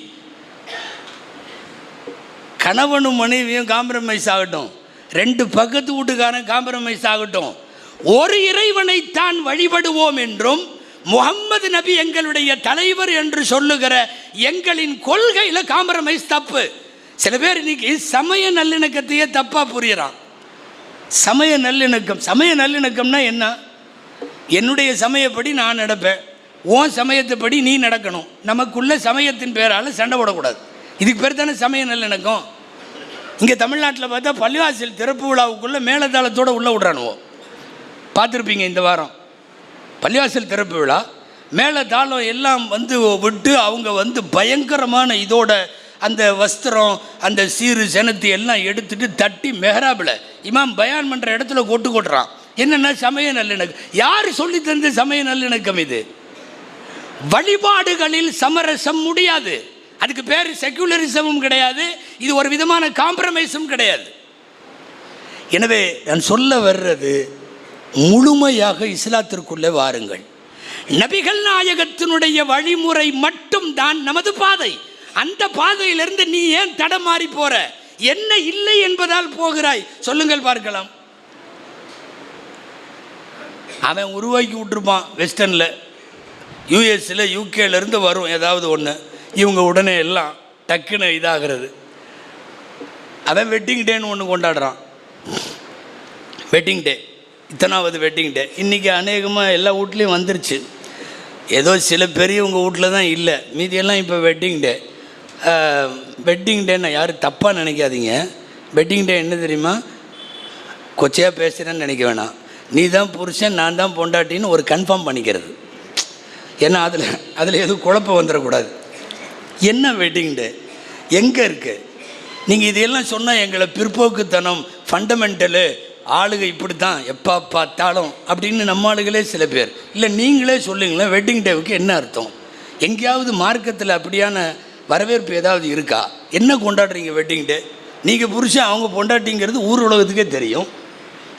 கணவனும் மனைவியும் காம்ப்ரமைஸ் ஆகட்டும், 2 பக்கத்து வீட்டுக்காரன் காம்ப்ரமைஸ் ஆகட்டும், ஒரு இறைவனைத்தான் வழிபடுவோம் என்றும் முஹம்மது நபி எங்களுடைய தலைவர் என்று சொல்லுகிற எங்களின் கொள்கையில் காம்ப்ரமைஸ் தப்பு. சில பேர் இன்னைக்கு சமய நல்லிணக்கத்தையே தப்பாக புரியுறான். சமய நல்லிணக்கம்னா என்ன? என்னுடைய சமயப்படி நான் நடப்பேன், உன் சமயத்தைப்படி நீ நடக்கணும். நமக்குள்ள சமயத்தின் பேரால் சண்டை போடக்கூடாது. இதுக்கு பேர் தானே சமய நல்லிணக்கம். இங்கே தமிழ்நாட்டில் பார்த்தா பள்ளிவாசல் திறப்பு விழாவுக்குள்ளே மேலதாளத்தோடு உள்ளே விட்றானுவோம். பார்த்துருப்பீங்க இந்த வாரம் பள்ளிவாசல் திறப்பு விழா, மேலதாளம் எல்லாம் விட்டு அவங்க பயங்கரமான இதோட அந்த வஸ்திரம், அந்த சீரு செனத்து எல்லாம் எடுத்துட்டு தட்டி மெஹராபில் இமாம் பயான் பண்ணுற இடத்துல கொட்டுறான். என்னென்னா சமய நல்லிணக்கம். யார் சொல்லி தந்த சமய நல்லிணக்கம் இது? வழிபாடுகளில் சமரசம் முடியாது. அதுக்கு பேர் செக்குலரிசமும் கிடையாது, இது ஒரு விதமான காம்ப்ரமைஸும் கிடையாது. எனவே நான் சொல்ல வர்றது, முழுமையாக இஸ்லாத்திற்குள்ளே வாருங்கள். நபிகள் நாயகத்தினுடைய வழிமுறை மட்டும் தான் நமது பாதை. அந்த பாதையிலிருந்து நீ ஏன் தடமாறி போற? என்ன இல்லை என்பதால் போகிறாய்? சொல்லுங்கள் பார்க்கலாம். அவன் உருவாக்கி விட்டுருப்பான் வெஸ்டர்னில், யூஎஸில், யூகேலேருந்து வரும் ஏதாவது ஒன்று, இவங்க உடனே எல்லாம் டக்குன்னு இதாகிறது. அவன் வெட்டிங் டேன்னு ஒன்று கொண்டாடுறான். Wedding day, இத்தனாவது wedding day. இன்றைக்கி அநேகமாக எல்லா வீட்லேயும் வந்துருச்சு. ஏதோ சில பெரியவங்க வீட்டில் தான் இல்லை, மீதியெல்லாம் இப்போ வெட்டிங் டே. வெட்டிங் டேன்னு யாரும் தப்பாக நினைக்காதீங்க. வெட்டிங் டே என்ன தெரியுமா? கொச்சையாக பேசுகிறேன்னு நினைக்க வேணாம். நீ தான் புருஷன், நான் தான் பொண்டாட்டின்னு ஒரு கன்ஃபார்ம் பண்ணிக்கிறது. ஏன்னா அதில் எதுவும் குழப்பம் வந்துடக்கூடாது. என்ன வெட்டிங் டே எங்கே இருக்குது? நீங்கள் இதையெல்லாம் சொன்னால் எங்களை பிற்போக்குத்தனம், ஃபண்டமெண்டலு, ஆளுக இப்படி தான் எப்போ பார்த்தாலும் அப்படின்னு நம்ம ஆளுகளே சில பேர். இல்லை நீங்களே சொல்லுங்களேன், வெட்டிங் டேவுக்கு என்ன அர்த்தம்? எங்கேயாவது மார்க்கத்தில் அப்படியான வரவேற்பு ஏதாவது இருக்கா? என்ன கொண்டாடுறீங்க வெட்டிங் டே? நீங்கள் புருஷன் அவங்க பொண்டாட்டிங்கிறது ஊர் உலகத்துக்கே தெரியும்.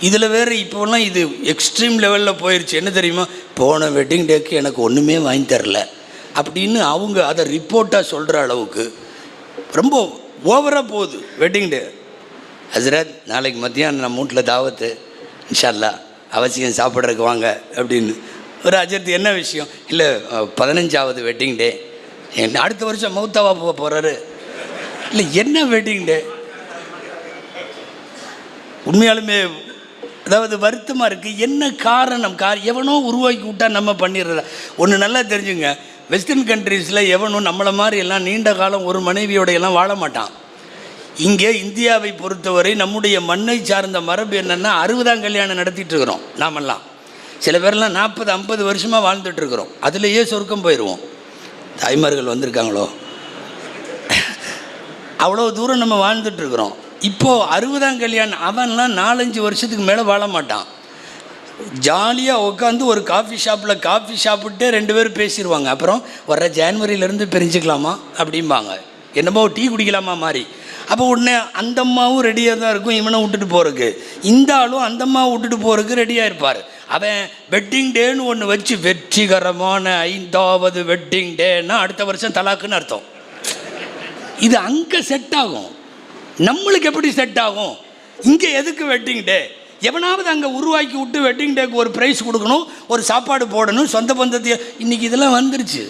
இதில் வேறு இப்போலாம் இது எக்ஸ்ட்ரீம் லெவலில் போயிடுச்சு. என்ன தெரியுமா, போன வெட்டிங் டேக்கு எனக்கு ஒன்றுமே வாங்கி தரல அப்படின்னு அவங்க அதை ரிப்போர்ட்டாக சொல்கிற அளவுக்கு ரொம்ப ஓவராக போகுது வெட்டிங் டே. ஹஸ்ரத், நாளைக்கு மத்தியானம் நம்ம வீட்டில் தாவத்து, இன்ஷா அல்லாஹ் அவசியம் சாப்பிட்றதுக்கு வாங்க அப்படின்னு. ஒரு அஜர்த்து என்ன விஷயம்? இல்லை 15வது வெட்டிங் டே, அடுத்த வருஷம் மௌத்தாவா போக போகிறாரு. இல்லை என்ன வெட்டிங் டே? உண்மையாலுமே அதாவது வருத்தமாக இருக்குது. என்ன காரணம்? எவனோ உருவாக்கி விட்டால் நம்ம பண்ணிடுறதா? ஒன்று நல்லா தெரிஞ்சுங்க, வெஸ்டர்ன் கண்ட்ரீஸில் எவனும் நம்மளை மாதிரி எல்லாம் நீண்ட காலம் ஒரு மனைவியோடையெல்லாம் வாழ மாட்டான். இங்கே இந்தியாவை பொறுத்தவரை நம்முடைய மண்ணை சார்ந்த மரபு என்னென்னா 60ஆம் கல்யாணம் நடத்திட்டு இருக்கிறோம் நாமெல்லாம். சில பேர்லாம் 40-50 வருஷமாக வாழ்ந்துட்டுருக்குறோம். அதுலேயே சொர்க்கம் போயிடுவோம். தாய்மார்கள் வந்திருக்காங்களோ, அவ்வளோ தூரம் நம்ம வாழ்ந்துட்டுருக்குறோம். இப்போது 60ஆம் கல்யாணம் அவன்லாம் 4-5 வருஷத்துக்கு மேலே வாழ மாட்டான். ஜாலியாக உட்காந்து ஒரு காஃபி ஷாப்பில் காஃபி சாப்பிட்டு 2 பேரும் பேசிடுவாங்க. அப்புறம் வர்ற ஜான்வரியிலேருந்து பிரிஞ்சுக்கலாமா அப்படிம்பாங்க. என்னமோ டீ குடிக்கலாமா மாதிரி. அப்போ உடனே அந்த அம்மாவும் ரெடியாக தான் இருக்கும் இவனை விட்டுட்டு போகிறதுக்கு, இந்த ஆளும் அந்த அம்மாவை விட்டுட்டு போகிறதுக்கு ரெடியாக இருப்பார். அவன் வெட்டிங் டேன்னு ஒன்று வச்சு வெற்றிகரமான 5வது வெட்டிங் டேன்னா அடுத்த வருஷம் தலாக்குன்னு அர்த்தம். இது அங்கே செட் ஆகும், நம்மளுக்கு எப்படி செட் ஆகும்? இங்கே எதுக்கு வெட்டிங் டே? எவனாவது அங்கே உருவாக்கி விட்டு வெட்டிங் டேக்கு ஒரு ப்ரைஸ் கொடுக்கணும், ஒரு சாப்பாடு போடணும், சொந்த பந்தத்தை. இன்றைக்கி இதெல்லாம் வந்துருச்சு.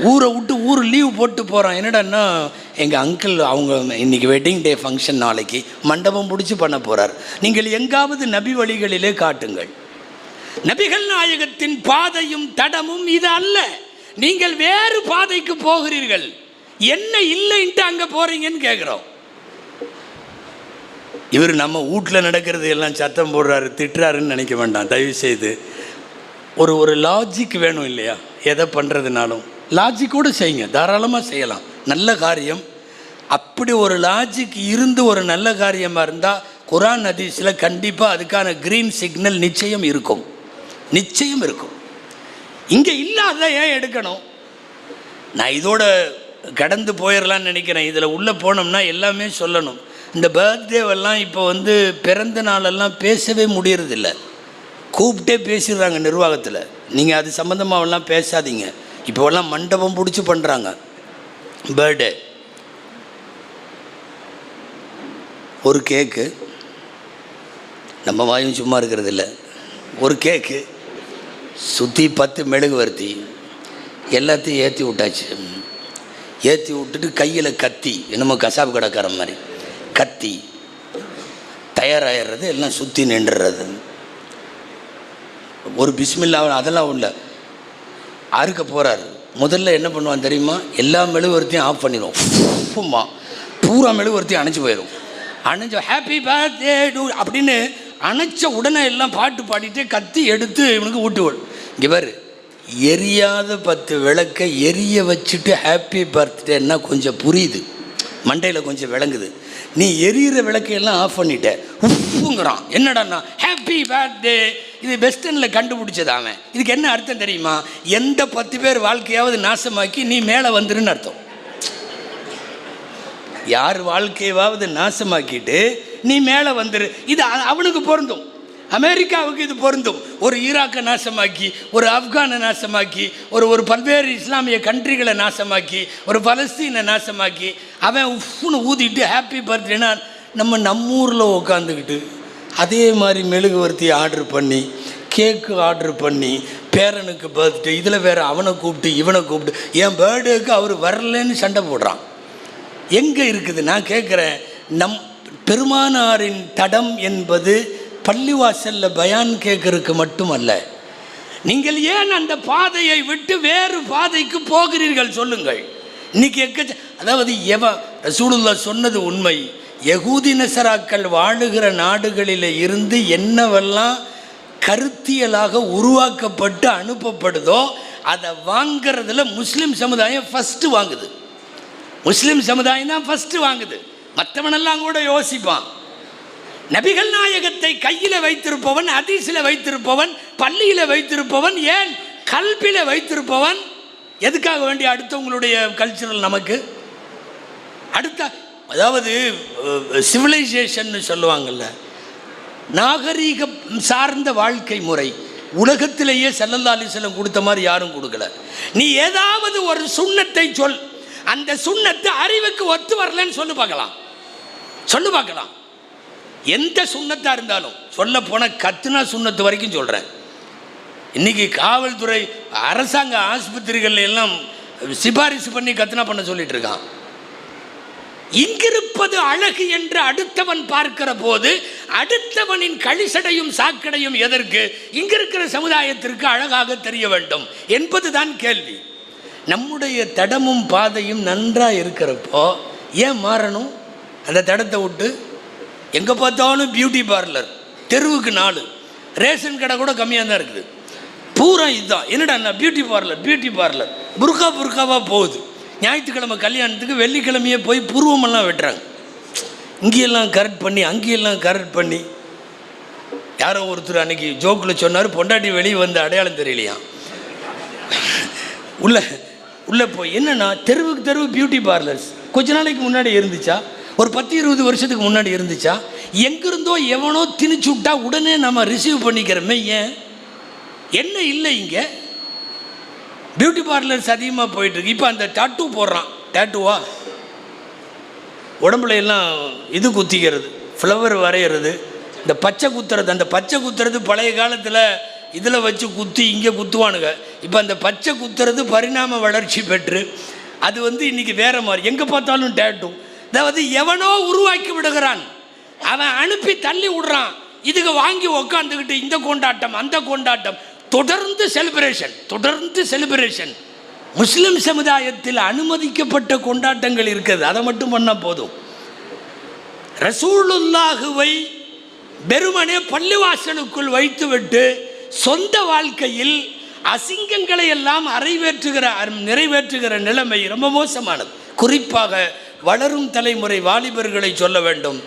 ஊரை விட்டு ஊர் லீவ் போட்டு போகிறான். என்னடான்னா, எங்கள் அங்கிள் அவங்க இன்றைக்கி வெட்டிங் டே ஃபங்க்ஷன், நாளைக்கு மண்டபம் பிடிச்சி பண்ண போகிறார். நீங்கள் எங்காவது நபி வழிகளிலே காட்டுங்கள். நபிகள் நாயகத்தின் பாதையும் தடமும் இது அல்ல. நீங்கள் வேறு பாதைக்கு போகிறீர்கள். என்ன இல்லைன்ட்டு அங்கே போகிறீங்கன்னு கேட்குறோம். இவர் நம்ம வீட்டில் நடக்கிறது எல்லாம் சத்தம் போடுறாரு, திட்டுறாருன்னு நினைக்க வேண்டாம் தயவு செய்து. ஒரு லாஜிக் வேணும் இல்லையா? எதை பண்ணுறதுனாலும் லாஜிக்கோடு செய்யுங்க, தாராளமாக செய்யலாம். நல்ல காரியம் அப்படி ஒரு லாஜிக் இருந்து ஒரு நல்ல காரியமாக இருந்தால் குர்ஆன் ஹதீஸில் கண்டிப்பாக அதுக்கான க்ரீன் சிக்னல் நிச்சயம் இருக்கும், நிச்சயம் இருக்கும். இங்கே இல்லாத ஏன் எடுக்கணும்? நான் இதோட கடந்து போயிடலான்னு நினைக்கிறேன். இதில் உள்ளே போனோம்னா எல்லாமே சொல்லணும். இந்த பர்த்டேவெல்லாம் இப்போ பிறந்த நாளெல்லாம் பேசவே முடியறதில்ல. கூப்பிட்டே பேசிடுறாங்க நிர்வாகத்தில். நீங்கள் அது சம்மந்தமாகலாம் பேசாதீங்க. இப்போல்லாம் மண்டபம் பிடிச்சி பண்ணுறாங்க பர்த்டே. ஒரு கேக்கு, நம்ம வாயும் சும்மா இருக்கிறதில்ல, ஒரு கேக்கு சுற்றி 10 மெழுகுவர்த்தி எல்லாத்தையும் ஏற்றி விட்டாச்சு. ஏற்றி விட்டுட்டு கையில் கத்தி, என்னமோ கசாப்பு கடைக்கார மாதிரி கத்தி தயாராகிடுறது, எல்லாம் சுற்றி நின்றுறது. ஒரு பிஸ்மில்லா அதெல்லாம் உள்ள அறுக்க போகிறாரு. முதல்ல என்ன பண்ணுவான் தெரியுமா? எல்லா மெழுகுவர்த்தியும் ஆஃப் பண்ணிடுவோம். பூரா மெழுகுவர்த்தியும் அணைச்சி போயிடும். அணைஞ்ச ஹாப்பி பர்த்டே டூ அப்படின்னு அணைச்ச உடனே எல்லாம் பாட்டு பாடிட்டு கத்தி எடுத்து இவனுக்கு ஊட்டி விடும். இவர் எரியாத 10 விளக்கை எரிய வச்சுட்டு ஹாப்பி பர்த்டேன்னா கொஞ்சம் புரியுது, மண்டையில் கொஞ்சம் விளங்குது. நீ எரியிற விளக்கையெல்லாம் ஆஃப் பண்ணிட்ட உப்புங்கிறான். என்னடான்னா ஹாப்பி பர்த்டே. இது வெஸ்டர்னில் கண்டுபிடிச்சது அவன். இதுக்கு என்ன அர்த்தம் தெரியுமா? எந்த 10 பேர் வாழ்க்கையாவது நாசமாக்கி நீ மேலே வந்துருன்னு அர்த்தம். யார் வாழ்க்கையாவது நாசமாக்கிட்டு நீ மேலே வந்துரு, இது அவனுக்கு பொருந்தும். அமெரிக்காவுக்கு இது பொருந்தும். ஒரு ஈராக்கை நாசமாக்கி, ஒரு ஆப்கானை நாசமாக்கி, ஒரு பல்வேறு இஸ்லாமிய கண்ட்ரிகளை நாசமாக்கி, ஒரு பலஸ்தீனை நாசமாக்கி அவன் உஃப்னு ஊதிட்டு ஹாப்பி பர்த்டேனா நம்ம ஊரில் உட்காந்துக்கிட்டு அதே மாதிரி மெழுகுவர்த்தி ஆர்டர் பண்ணி, கேக்கு ஆர்டர் பண்ணி, பேரனுக்கு பர்த்டே, இதில் வேறு அவனை கூப்பிட்டு இவனை கூப்பிட்டு என் பர்த்டேக்கு அவர் வரலன்னு சண்டை போடுறான். எங்கே இருக்குது? நான் கேட்குறேன், நம் பெருமானாரின் தடம் என்பது பள்ளிவாசலில் பயான் கேட்கறதுக்கு மட்டுமல்ல. நீங்கள் ஏன் அந்த பாதையை விட்டு வேறு பாதைக்கு போகிறீர்கள் சொல்லுங்கள். இன்னைக்கு அதாவது ரசூலுல்லாஹ் சொன்னது உண்மை. யகூதி நசராக்கள் வாழுகிற நாடுகளில் இருந்து என்னவெல்லாம் கருத்தியலாக உருவாக்கப்பட்டு அனுப்பப்படுதோ அதை வாங்கிறதுல முஸ்லீம் சமுதாயம் ஃபஸ்ட்டு வாங்குது. முஸ்லீம் சமுதாயம் தான் ஃபஸ்ட்டு வாங்குது. மற்றவனெல்லாம் கூட யோசிப்பான். நபிகள் நாயகத்தை கையில் வைத்திருப்பவன், ஹதீஸில் வைத்திருப்பவன், பள்ளியில் வைத்திருப்பவன், ஏன் கல்பில் வைத்திருப்பவன் எதுக்காக வேண்டிய அடுத்தவங்களுடைய கல்ச்சரல் நமக்கு அடுத்த, அதாவது சிவிலைசேஷன் சொல்லுவாங்கள்ல, நாகரீகம் சார்ந்த வாழ்க்கை முறை உலகத்திலேயே ஸல்லல்லாஹு அலைஹி வஸல்லம் கொடுத்த மாதிரி யாரும் கொடுக்கல. நீ ஏதாவது ஒரு சுன்னத்தை சொல், அந்த சுன்னத்தை அறிவுக்கு ஒத்து வரலன்னு சொல்லு பார்க்கலாம், சொல்லு பார்க்கலாம். எந்த சுன்னத்தாக இருந்தாலும், சொல்ல போன கத்துனா சுன்னத்து வரைக்கும் சொல்கிறேன். இன்றைக்கி காவல்துறை அரசாங்க ஆஸ்பத்திரிகள் எல்லாம் சிபாரிசு பண்ணி கத்துனா பண்ண சொல்லிட்டு இருக்கான். இங்கிருப்பது அழகு என்று அடுத்தவன் பார்க்கிற போது அடுத்தவனின் கழிசடையும் சாக்கடையும் எதற்கு? இங்கிருக்கிற சமுதாயத்திற்கு அழகாக தெரிய வேண்டும் என்பதுதான் கேள்வி. நம்முடைய தடமும் பாதையும் நன்றாக இருக்கிறப்போ ஏன் மாறணும்? அந்த தடத்தை விட்டு எங்கே பார்த்தாலும் பியூட்டி பார்லர், தெருவுக்கு 4, ரேஷன் கடை கூட கம்மியாக தான் இருக்குது, பூரா இதுதான். என்னடா பியூட்டி பார்லர், பியூட்டி பார்லர், புர்காவாக போகுது. ஞாயிற்றுக்கிழமை கல்யாணத்துக்கு வெள்ளிக்கிழமையே போய் பூர்வமெல்லாம் வெட்டுறாங்க. இங்கேயெல்லாம் கரெக்ட் பண்ணி அங்கேயெல்லாம் கரெக்ட் பண்ணி. யாரோ ஒருத்தர் அன்றைக்கி ஜோக்கில் சொன்னார், பொண்டாட்டி வெளியே வந்து அடையாளம் தெரியலையா. உள்ளே போய் என்னென்னா தெருவுக்கு தெருவு பியூட்டி பார்லர்ஸ். கொஞ்ச நாளைக்கு முன்னாடி இருந்துச்சா, ஒரு 10-20 வருஷத்துக்கு முன்னாடி இருந்துச்சா? எங்கிருந்தோ எவனோ திணிச்சு விட்டா உடனே நம்ம ரிசீவ் பண்ணிக்கிறோமே. ஏன் என்ன இல்லை இங்கே? பியூட்டி பார்லர்ஸ் அதிகமாக போயிட்டுருக்கு. இப்போ அந்த டாட்டூ போடுறான், டாட்டூவா உடம்புல எல்லாம் இது குத்திக்கிறது, ஃப்ளவர் வரைகிறது, இந்த பச்சை குத்துறது. அந்த பச்சை குத்துறது பழைய காலத்தில் இதில் வச்சு குத்தி இங்கே குத்துவானுங்க. இப்போ அந்த பச்சை குத்துறது பரிணாம வளர்ச்சி பெற்று அது இன்றைக்கி வேறு மாதிரி, எங்கே பார்த்தாலும் டேட்டூ. அதாவது எவனோ உருவாக்கி விடுகிறான், அவன் அனுப்பி தள்ளி விடுறான். இதுக்கு வாங்கி உக்காந்துக்கிட்டு இந்த கொண்டாட்டம் அந்த கொண்டாட்டம், தொடர்ந்து செலிப்ரேஷன். முஸ்லிம் சமுதாயத்தில் அனுமதிக்கப்பட்ட கொண்டாட்டங்கள் இருக்குது, அதை மட்டும் பண்ணால் போதும். ரசூலுல்லாஹுவை வெறுமனே பள்ளிவாசலுக்குள் வைத்துவிட்டு சொந்த வாழ்க்கையில் அசிங்கங்களை எல்லாம் நிறைவேற்றுகிற நிலைமை ரொம்ப மோசமானது. குறிப்பாக வளரும் தலைமுறை வாலிபர்களை சொல்ல வேண்டும்.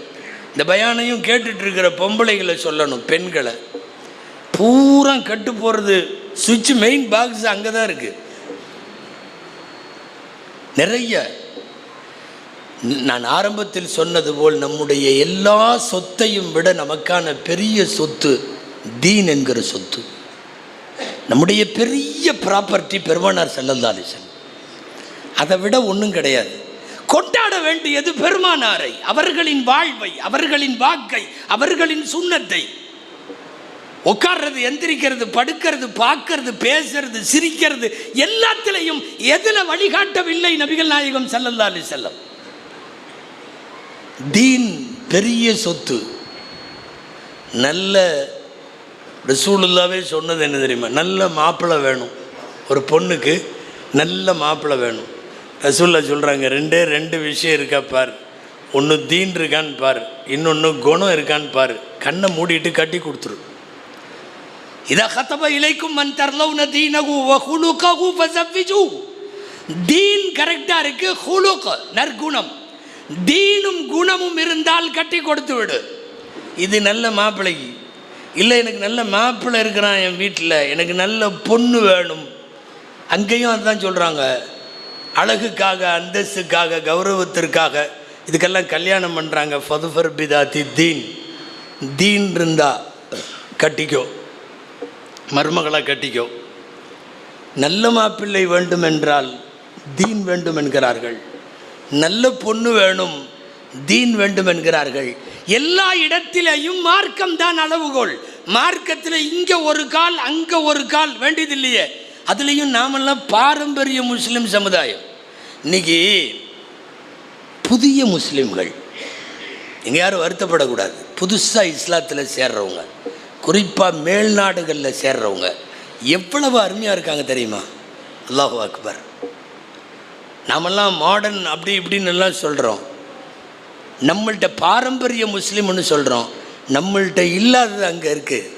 இந்த பயானையும் கேட்டுட்டு இருக்கிற பொம்பளைகளை சொல்லணும், பெண்களை. பூரா கட்டு போகிறது, சுவிட்ச் மெயின் பாக்ஸ் அங்கே தான் இருக்குது நிறைய. நான் ஆரம்பத்தில் சொன்னது போல் நம்முடைய எல்லா சொத்தையும் விட நமக்கான பெரிய சொத்து தீன் என்கிற சொத்து. நம்முடைய பெரிய ப்ராப்பர்ட்டி பெருமானார் ஸல்லல்லாஹு அலைஹி வஸல்லம். அதை விட ஒன்றும் கிடையாது. கொண்டாட வேண்டியது பெருமானாரை, அவர்களின் வாழ்வை, அவர்களின் வாக்கை, அவர்களின் சுன்னத்தை. உட்கார்றது, எந்திரிக்கிறது, படுக்கிறது, பார்க்கறது, பேசுறது, சிரிக்கிறது, எல்லாத்திலையும் எதில் வழிகாட்டவில்லை நபிகள் நாயகம் ஸல்லல்லாஹு அலைஹி வஸல்லம்? தீன் பெரிய சொத்து. நல்ல ரசூலுல்லாவே சொன்னது என்ன தெரியுமா? நல்ல மாப்பிள்ளை வேணும், ஒரு பொண்ணுக்கு நல்ல மாப்பிள்ளை வேணும். ரசூல்லா சொல்கிறாங்க, 2 விஷயம் இருக்கா பார். ஒன்று தீன் இருக்கான்னு பார், இன்னொன்று குணம் இருக்கான்னு பார். கண்ணை மூடிட்டு கட்டி கொடுத்துரு. இதா கதப இலைக்கும் மன் தர்லவுன தீனகு வ ஹுலுகஹு ஃபஸவ்விஜு. தீன் கரெக்டாக இருக்கு, ஹுலுக் நற்குணம், தீனும் குணமும் இருந்தால் கட்டி கொடுத்து விடு. இது நல்ல மாப்பிள்ளைக்கு. இல்லை எனக்கு நல்ல மாப்பிள்ளை இருக்கிறான் என் வீட்டில், எனக்கு நல்ல பொண்ணு வேணும். அங்கேயும் அதுதான் சொல்கிறாங்க. அழகுக்காக, அந்தஸ்துக்காக, கௌரவத்திற்காக இதுக்கெல்லாம் கல்யாணம் பண்ணுறாங்க. ஃபதுஃபர் பிதாத்தி தீன். தீன் இருந்தா கட்டிக்கோ, மருமகளை கட்டிக்கோ. நல்ல மாப்பிள்ளை வேண்டும் என்றால் தீன் வேண்டும் என்கிறார்கள். நல்ல பொண்ணு வேணும், தீன் வேண்டும் என்கிறார்கள். எல்லா இடத்திலேயும் மார்க்கம் தான் அளவுகோல். மார்க்கத்தில் இங்கே ஒரு கால் அங்கே ஒரு கால் வேண்டியதில்லையே. அதுலேயும் நாமெல்லாம் பாரம்பரிய முஸ்லீம் சமுதாயம். இன்னைக்கு புதிய முஸ்லீம்கள், இங்கே யாரும் வருத்தப்படக்கூடாது, புதுசாக இஸ்லாத்தில் சேர்றவங்க, குறிப்பாக மேல்நாடுகளில் சேர்றவங்க எவ்வளவு அருமையாக இருக்காங்க தெரியுமா? அல்லாஹு அக்பர். நாமெல்லாம் மாடர்ன் அப்படி இப்படின்னு எல்லாம் சொல்கிறோம். நம்மள்கிட்ட பாரம்பரிய முஸ்லீம்னு சொல்கிறோம், நம்மள்கிட்ட இல்லாதது அங்கே இருக்குது.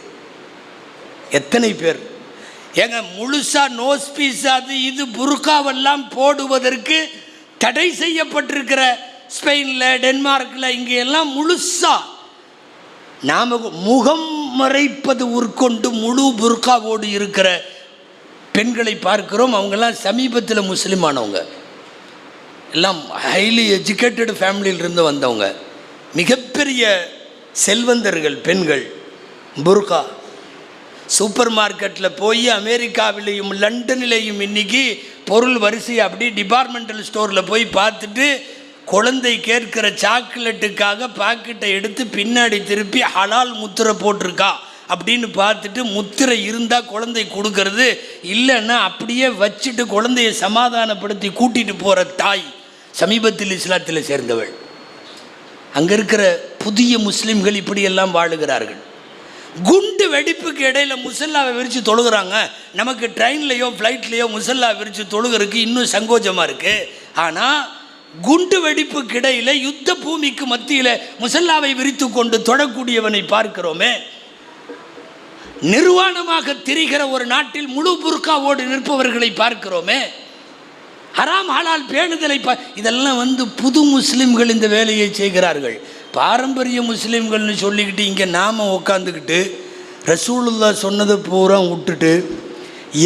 எத்தனை பேர் ஏங்க முழுசாக நோஸ் பீஸ் அது இது புர்காவெல்லாம் போடுவதற்கு தடை செய்யப்பட்டிருக்கிற ஸ்பெயினில், டென்மார்க்கில், இங்கே எல்லாம் முழுசாக நாம் முகம் மறைப்பது உட்கொண்டு முழு புர்காவோடு இருக்கிற பெண்களை பார்க்கிறோம். அவங்கெல்லாம் சமீபத்தில் முஸ்லீம் ஆனவங்க, எல்லாம் ஹைலி எஜுகேட்டட் ஃபேமிலியிலிருந்து வந்தவங்க, மிகப்பெரிய செல்வந்தர்கள் பெண்கள். புர்கா சூப்பர் மார்க்கெட்டில் போய் அமெரிக்காவிலேயும் லண்டனிலேயும் இன்றைக்கி பொருள் வரிசை அப்படி டிபார்ட்மெண்டல் ஸ்டோரில் போய் பார்த்துட்டு குழந்தை கேட்கிற சாக்லேட்டுக்காக பாக்கெட்டை எடுத்து பின்னாடி திருப்பி ஹலால் முத்திரை போட்டிருக்கா அப்படின்னு பார்த்துட்டு முத்திரை இருந்தால் குழந்தை கொடுக்கறது, இல்லைன்னா அப்படியே வச்சுட்டு குழந்தைய சமாதானப்படுத்தி கூட்டிகிட்டு போகிற தாய் சமீபத்தில் இஸ்லாத்தில் சேர்ந்தவள். அங்கே இருக்கிற புதிய முஸ்லீம்கள் இப்படியெல்லாம் வாழுகிறார்கள். குண்டு வெடிப்புக்கு இடையில முசல்லாவை விரித்து தொழுகிறாங்க. நமக்கு ட்ரெயின்லேயோ ஃப்ளைட்லேயோ முசல்லா விரித்து தொழுகிறதுக்கு இன்னும் சங்கோஜமாக இருக்குது. ஆனால் குண்டு வெடிப்புக்கு இடையில யுத்த பூமிக்கு மத்தியில் முசல்லாவை விரித்து கொண்டு தொழக்கூடியவனை பார்க்கிறோமே. நிர்வாணமாக திரிகிற ஒரு நாட்டில் முழு புர்காவோடு நிற்பவர்களை பார்க்கிறோமே. ஹராம் ஹலால் பேணுதலை இதெல்லாம் புது முஸ்லீம்கள் இந்த வேலையை செய்கிறார்கள். பாரம்பரிய முஸ்லீம்கள்னு சொல்லிக்கிட்டு இங்கே நாம் உட்காந்துக்கிட்டு ரசூலுல்லாஹ் சொன்னதை பூரா விட்டுட்டு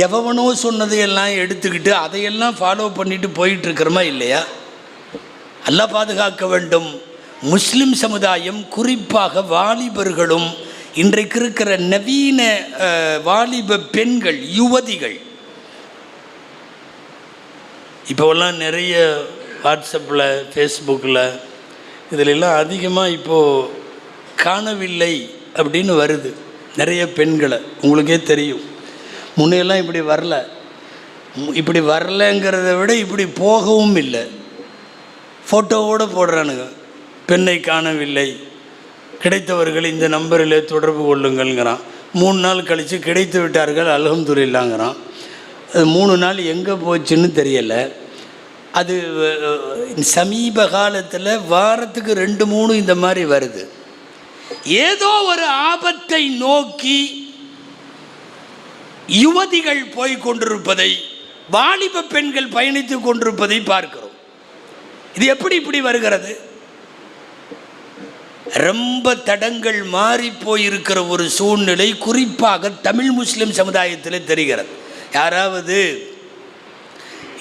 எவனோ சொன்னதையெல்லாம் எடுத்துக்கிட்டு அதையெல்லாம் ஃபாலோ பண்ணிட்டு போயிட்டுருக்கிறோமா இல்லையா? அல்லாஹ் பாதுகாக்க வேண்டும். முஸ்லிம் சமுதாயம், குறிப்பாக வாலிபர்களும், இன்றைக்கு இருக்கிற நவீன வாலிப பெண்கள், யுவதிகள், இப்போல்லாம் நிறைய வாட்ஸ்அப்பில் ஃபேஸ்புக்கில் இதிலெல்லாம் அதிகமாக இப்போது காணவில்லை அப்படின்னு வருது நிறைய பெண்களை. உங்களுக்கே தெரியும், முன்னையெல்லாம் இப்படி வரலைங்கிறத விட இப்படி போகவும் இல்லை, ஃபோட்டோவோடு போடுறானுங்க. பெண்ணை காணவில்லை, கிடைத்தவர்கள் இந்த நம்பரில் தொடர்பு கொள்ளுங்கள்ங்கிறான். 3 நாள் கழித்து கிடைத்து விட்டார்கள் அல்ஹம்துலில்லாஹ்ங்கிறான். அது 3 நாள் எங்கே போச்சுன்னு தெரியலை. அது சமீப காலத்தில் வாரத்துக்கு 2-3 இந்த மாதிரி வருது. ஏதோ ஒரு ஆபத்தை நோக்கி யுவதிகள் போய் கொண்டிருப்பதை, வாலிப பெண்கள் பயணித்து கொண்டிருப்பதை பார்க்கிறோம். இது எப்படி இப்படி வருகிறது? ரொம்ப தடங்கள் மாறி போயிருக்கிற ஒரு சூழ்நிலை குறிப்பாக தமிழ் முஸ்லிம் சமுதாயத்தில் தெரிகிறது. யாராவது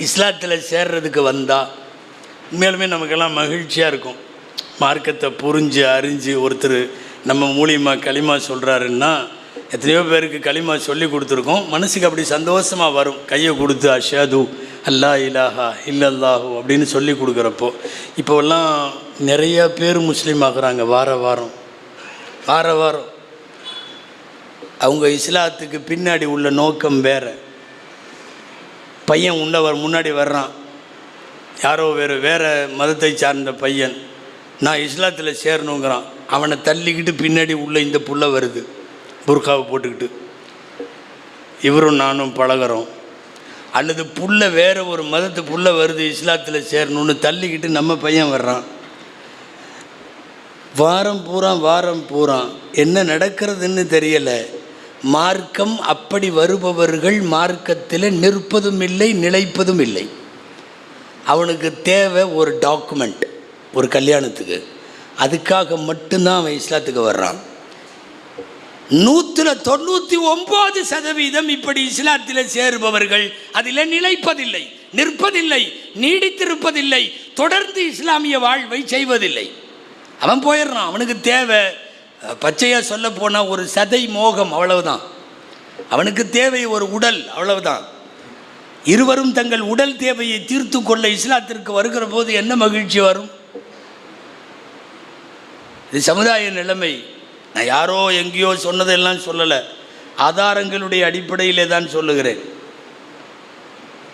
இஸ்லாத்தில் சேர்றதுக்கு வந்தால் உண்மையாலுமே நமக்கெல்லாம் மகிழ்ச்சியாக இருக்கும். மார்க்கத்தை புரிஞ்சு அறிஞ்சு ஒருத்தர் நம்ம மூலியமாக களிமா சொல்கிறாருன்னா, எத்தனையோ பேருக்கு களிமா சொல்லி கொடுத்துருக்கோம், மனசுக்கு அப்படி சந்தோஷமாக வரும். கையை கொடுத்து அஷ்ஹது அல்லா இலாஹா இல்லல்லாஹு அப்படின்னு சொல்லி கொடுக்குறப்போ. இப்போல்லாம் நிறையா பேர் முஸ்லீம் ஆகுறாங்க. வார வாரம் அவங்க இஸ்லாத்துக்கு பின்னாடி உள்ள நோக்கம் வேறு. பையன் முன்னாடி வர்றான், யாரோ வேறு மதத்தை சார்ந்த பையன், நான் இஸ்லாத்தில் சேரணுங்கிறான். அவனை தள்ளிக்கிட்டு பின்னாடி உள்ள இந்த புள்ள வருது புர்காவை போட்டுக்கிட்டு, இவரும் நானும் பழகிறோம். அல்லது புள்ள வேறு ஒரு மதத்து புள்ள வருது இஸ்லாத்தில் சேரணும்னு தள்ளிக்கிட்டு நம்ம பையன் வர்றான். வாரம் பூரா என்ன நடக்கிறதுன்னு தெரியலை. மார்க்கம் அப்படி வருபவர்கள் மார்க்கத்தில் நிற்பதும் இல்லை, நிலைப்பதும் இல்லை. அவனுக்கு தேவை ஒரு டாக்குமெண்ட், ஒரு கல்யாணத்துக்கு. அதுக்காக மட்டும்தான் அவன் இஸ்லாத்துக்கு வர்றான். 99% இப்படி இஸ்லாத்தில் சேருபவர்கள் அதில் நிலைப்பதில்லை, நிற்பதில்லை, நீடித்திருப்பதில்லை, தொடர்ந்து இஸ்லாமிய வாழ்வை செய்வதில்லை. அவன் போயிடுறான். அவனுக்கு தேவை, பச்சையாக சொல்ல போனால், ஒரு சதை மோகம், அவ்வளவுதான். அவனுக்கு தேவை ஒரு உடல், அவ்வளவுதான். இருவரும் தங்கள் உடல் தேவையை தீர்த்து கொள்ள இஸ்லாத்திற்கு வருகிற போது என்ன மகிழ்ச்சி வரும்? இது சமுதாய நிலைமை. நான் யாரோ எங்கேயோ சொன்னதெல்லாம் சொல்லலை, ஆதாரங்களுடைய அடிப்படையிலே தான் சொல்லுகிறேன்.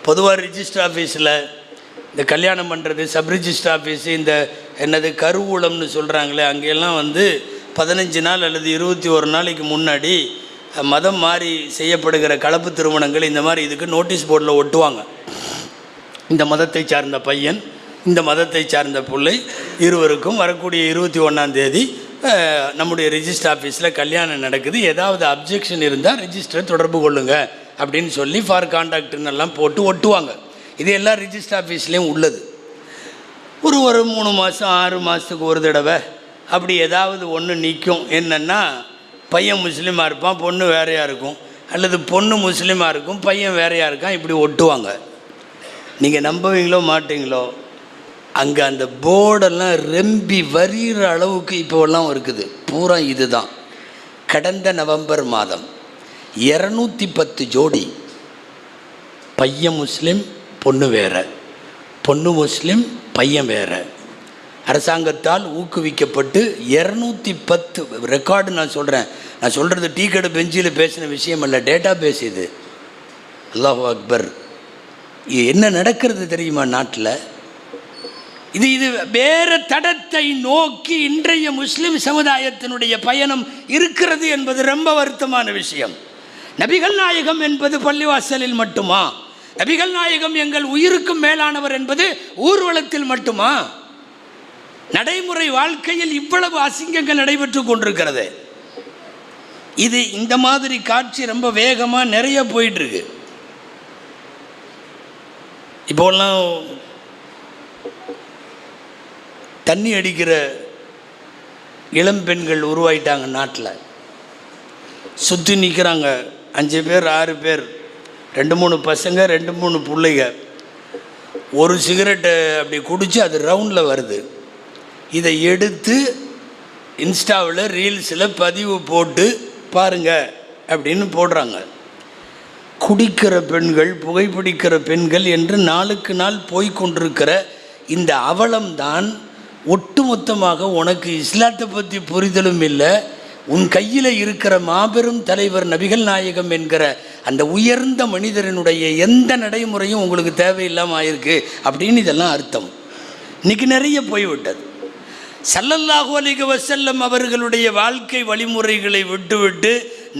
பொதுவாக ரிஜிஸ்டர் ஆஃபீஸில் இந்த கல்யாணம் பண்ணுறது, சப் ரிஜிஸ்டர் ஆஃபீஸு, இந்த என்னது கருவூலம்னு சொல்கிறாங்களே, அங்கெல்லாம் 15 நாள் அல்லது 21 நாளைக்கு முன்னாடி மதம் மாறி செய்யப்படுகிற கலப்பு திருமணங்கள் இந்த மாதிரி இதுக்கு நோட்டீஸ் போர்டில் ஒட்டுவாங்க. இந்த மதத்தை சார்ந்த பையன், இந்த மதத்தை சார்ந்த பிள்ளை இருவருக்கும் வரக்கூடிய 21ஆம் தேதி நம்முடைய ரிஜிஸ்டர் ஆஃபீஸில் கல்யாணம் நடக்குது. ஏதாவது அப்ஜெக்ஷன் இருந்தால் ரிஜிஸ்டரை தொடர்பு கொள்ளுங்க அப்படின்னு சொல்லி ஃபார் கான்டாக்ட்னு எல்லாம் போட்டு ஒட்டுவாங்க. இது எல்லாம் ரிஜிஸ்டர் ஆஃபீஸ்லேயும் உள்ளது. ஒரு 3 மாதம் 6 மாதத்துக்கு ஒரு தடவை அப்படி ஏதாவது ஒன்று நிற்கும். என்னென்னா, பையன் முஸ்லீமாக இருப்பான், பொண்ணு வேறையாக இருக்கும். அல்லது பொண்ணு முஸ்லீமாக இருக்கும், பையன் வேறையாக இருக்கான், இப்படி ஒட்டுவாங்க. நீங்கள் நம்புவீங்களோ மாட்டீங்களோ, அங்கே அந்த போர்டெல்லாம் ரெம்பி வரிகிற அளவுக்கு இப்போல்லாம் இருக்குது. பூரா இது தான். கடந்த நவம்பர் மாதம் 210 ஜோடி, பையன் முஸ்லீம் பொண்ணு வேறு, பொண்ணு முஸ்லீம் பையன் வேறு, அரசாங்கத்தால் ஊக்குவிக்கப்பட்டு 210 ரெக்கார்டு. நான் சொல்கிறது டீ கடை பெஞ்சில் பேசின விஷயம் அல்ல, டேட்டா பேஸ் இது. அல்லாஹு அக்பர். என்ன நடக்கிறது தெரியுமா நாட்டில்? இது வேறு தடத்தை நோக்கி இன்றைய முஸ்லிம் சமுதாயத்தினுடைய பயணம் இருக்கிறது என்பது ரொம்ப வருத்தமான விஷயம். நபிகள் நாயகம் என்பது பள்ளிவாசலில் மட்டுமா? நபிகள் நாயகம் எங்கள் உயிருக்கும் மேலானவர் என்பது ஊர்வலத்தில் மட்டுமா? நடைமுறை வாழ்க்கையில் இவ்வளவு அசிங்கங்கள் நடைபெற்று கொண்டிருக்கிறது. இது இந்த மாதிரி காட்சி ரொம்ப வேகமாக நிறைய போயிட்டுருக்கு. இப்போலாம் தண்ணி அடிக்கிற இளம் பெண்கள் உருவாயிட்டாங்க நாட்டில். சுற்றி நிற்கிறாங்க 5 பேர் 6 பேர், 2-3 பசங்க 2-3 பிள்ளைங்க. ஒரு சிகரெட்டை அப்படி குடித்து அது ரவுண்டில் வருது. இதை எடுத்து இன்ஸ்டாவில் ரீல்ஸில் பதிவு போட்டு பாருங்க அப்படின்னு போடுறாங்க. குடிக்கிற பெண்கள், புகைப்பிடிக்கிற பெண்கள் என்று நாளுக்கு நாள் போய்கொண்டிருக்கிற இந்த அவலம்தான் ஒட்டுமொத்தமாக உனக்கு இஸ்லாத்தை பற்றி புரிதலும் இல்லை, உன் கையில் இருக்கிற மாபெரும் தலைவர் நபிகள் நாயகம் என்கிற அந்த உயர்ந்த மனிதரினுடைய எந்த நடைமுறையும் உங்களுக்கு தேவையில்லாமல் ஆயிருக்கு அப்படின்னு இதெல்லாம் அர்த்தம். இன்றைக்கி நிறைய போய்விட்டது. ஸல்லல்லாஹு அலைஹி வஸல்லம் அவர்களுடைய வாழ்க்கை வழிமுறைகளை விட்டுவிட்டு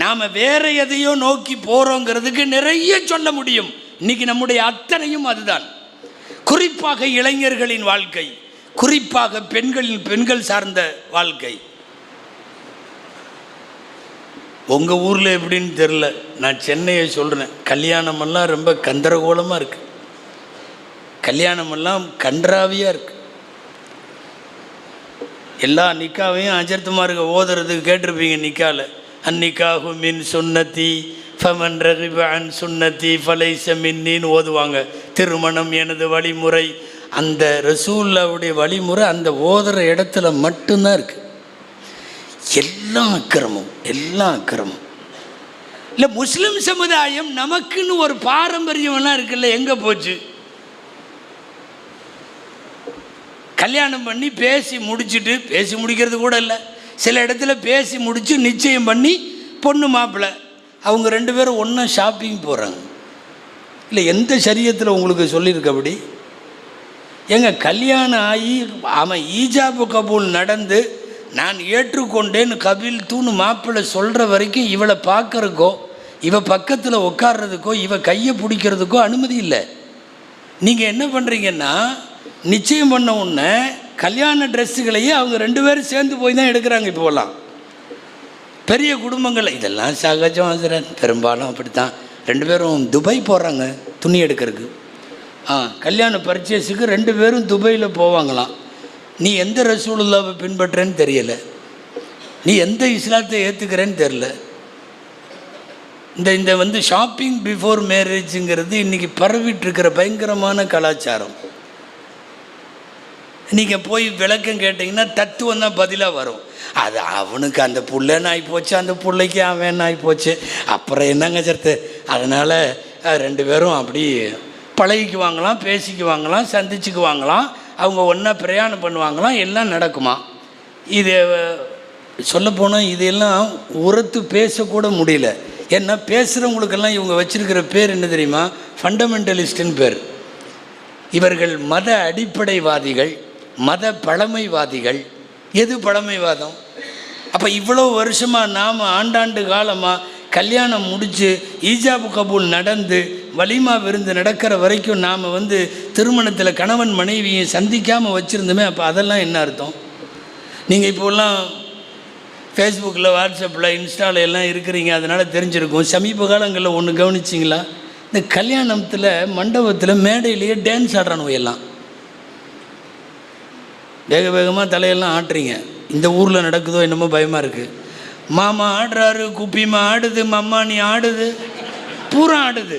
நாம் வேறு எதையோ நோக்கி போகிறோங்கிறதுக்கு நிறைய சொல்ல முடியும். இன்றைக்கி நம்முடைய அத்தனையும் அதுதான். குறிப்பாக இளைஞர்களின் வாழ்க்கை, குறிப்பாக பெண்கள் சார்ந்த வாழ்க்கை. உங்கள் ஊரில் எப்படின்னு தெரில, நான் சென்னையை சொல்கிறேன். கல்யாணமெல்லாம் ரொம்ப கந்தரகோலமாக இருக்குது, கல்யாணமெல்லாம் கன்றாவியாக இருக்குது. எல்லா நிக்காவையும் அஜர்த்துமாருக்கு ஓதுறதுக்கு கேட்டிருப்பீங்க. நிக்கால அந்நிக்காஹு மின் சுன்னத்தி ஃபமன் ரகிப அன் சுன்னத்தி ஃபலைஸ மின்னின்னு ஓதுவாங்க. திருமணம் எனது வழிமுறை. அந்த ரசூலுல்லாஹ்வுடைய வழிமுறை அந்த ஓதுற இடத்துல மட்டும்தான் இருக்குது. எல்லாம் அக்கிரமம். இல்லை, முஸ்லிம் சமுதாயம் நமக்குன்னு ஒரு பாரம்பரியம்லாம் இருக்குல்ல, எங்கே போச்சு? கல்யாணம் பண்ணி பேசி முடிக்கிறது கூட இல்லை, சில இடத்துல பேசி முடித்து நிச்சயம் பண்ணி பொண்ணு மாப்பிள்ளை அவங்க 2 பேரும் ஒன்றா ஷாப்பிங் போகிறாங்க. இல்லை, எந்த சரியத்தில் உங்களுக்கு சொல்லியிருக்க அப்படி? கல்யாணம் ஆகி அவன் ஈஜாபு கபூல் நடந்து நான் ஏற்றுக்கொண்டேன்னு கபில் தூணு மாப்பிள்ளை சொல்கிற வரைக்கும் இவளை பார்க்குறதுக்கோ இவ பக்கத்தில் உட்கார்றதுக்கோ இவ கையை பிடிக்கிறதுக்கோ அனுமதி இல்லை. நீங்கள் என்ன பண்ணுறீங்கன்னா, நிச்சயம் பண்ண உடனே கல்யாண ட்ரெஸ்ஸுகளையே அவங்க 2 பேரும் சேர்ந்து போய் தான் எடுக்கிறாங்க. இப்போலாம் பெரிய குடும்பங்கள் இதெல்லாம் சகஜம் ஆசிரியர், பெரும்பாலும் அப்படித்தான். 2 பேரும் துபாய் போகிறாங்க துணி எடுக்கிறதுக்கு. கல்யாண பர்ச்சேஸுக்கு 2 பேரும் துபாயில் போவாங்களாம். நீ எந்த ரசூலுல்லாவை பின்பற்றேன்னு தெரியல, நீ எந்த இஸ்லாத்தை ஏற்றுக்கிறேன்னு தெரில. இந்த ஷாப்பிங் பிஃபோர் மேரேஜுங்கிறது இன்றைக்கி பரவிட்டுருக்கிற பயங்கரமான கலாச்சாரம். நீங்கள் போய் விளக்கம் கேட்டிங்கன்னா தத்துவம் தான் பதிலாக வரும். அது அவனுக்கு அந்த புள்ளன்னு ஆகிப்போச்சு, அந்த பிள்ளைக்கு அவன் ஆகிப்போச்சு, அப்புறம் என்னங்க சர்த்து. அதனால் 2 பேரும் அப்படி பழகிக்குவாங்களாம், பேசிக்குவாங்களாம், சந்திச்சுக்குவாங்களாம், அவங்க ஒன்றா பிரயாணம் பண்ணுவாங்களாம், எல்லாம் நடக்குமா. இது சொல்லப்போனால் இதெல்லாம் உரத்து பேசக்கூட முடியல. ஏன்னா பேசுகிறவங்களுக்கெல்லாம் இவங்க வச்சுருக்கிற பேர் என்ன தெரியுமா? ஃபண்டமெண்டலிஸ்ட்டுன்னு பேர். இவர்கள் மத அடிப்படைவாதிகள், மத பழமைவாதிகள். எது பழமைவாதம்? அப்போ இவ்வளோ வருஷமாக நாம் ஆண்டாண்டு காலமாக கல்யாணம் முடித்து ஈஜாபு கபூல் நடந்து வலிமா விருந்து நடக்கிற வரைக்கும் நாம் திருமணத்தில் கணவன் மனைவியை சந்திக்காமல் வச்சுருந்தோமே. அப்போ அதெல்லாம் என்ன அர்த்தம்? நீங்கள் இப்போல்லாம் ஃபேஸ்புக்கில், வாட்ஸ்அப்பில், இன்ஸ்டாவில் எல்லாம் இருக்கிறீங்க, அதனால் தெரிஞ்சிருக்கும். சமீப காலங்களில் ஒன்று கவனிச்சிங்களா? இந்த கல்யாணத்தில் மண்டபத்தில் மேடையிலேயே டான்ஸ் ஆடுறானு எல்லாம் வேகமாக தலையெல்லாம் ஆட்டுறீங்க. இந்த ஊரில் நடக்குதோ என்னமோ பயமாக இருக்குது. மாமா ஆடுறாரு, குப்பிமா ஆடுது, மம்மானி ஆடுது, பூரா ஆடுது.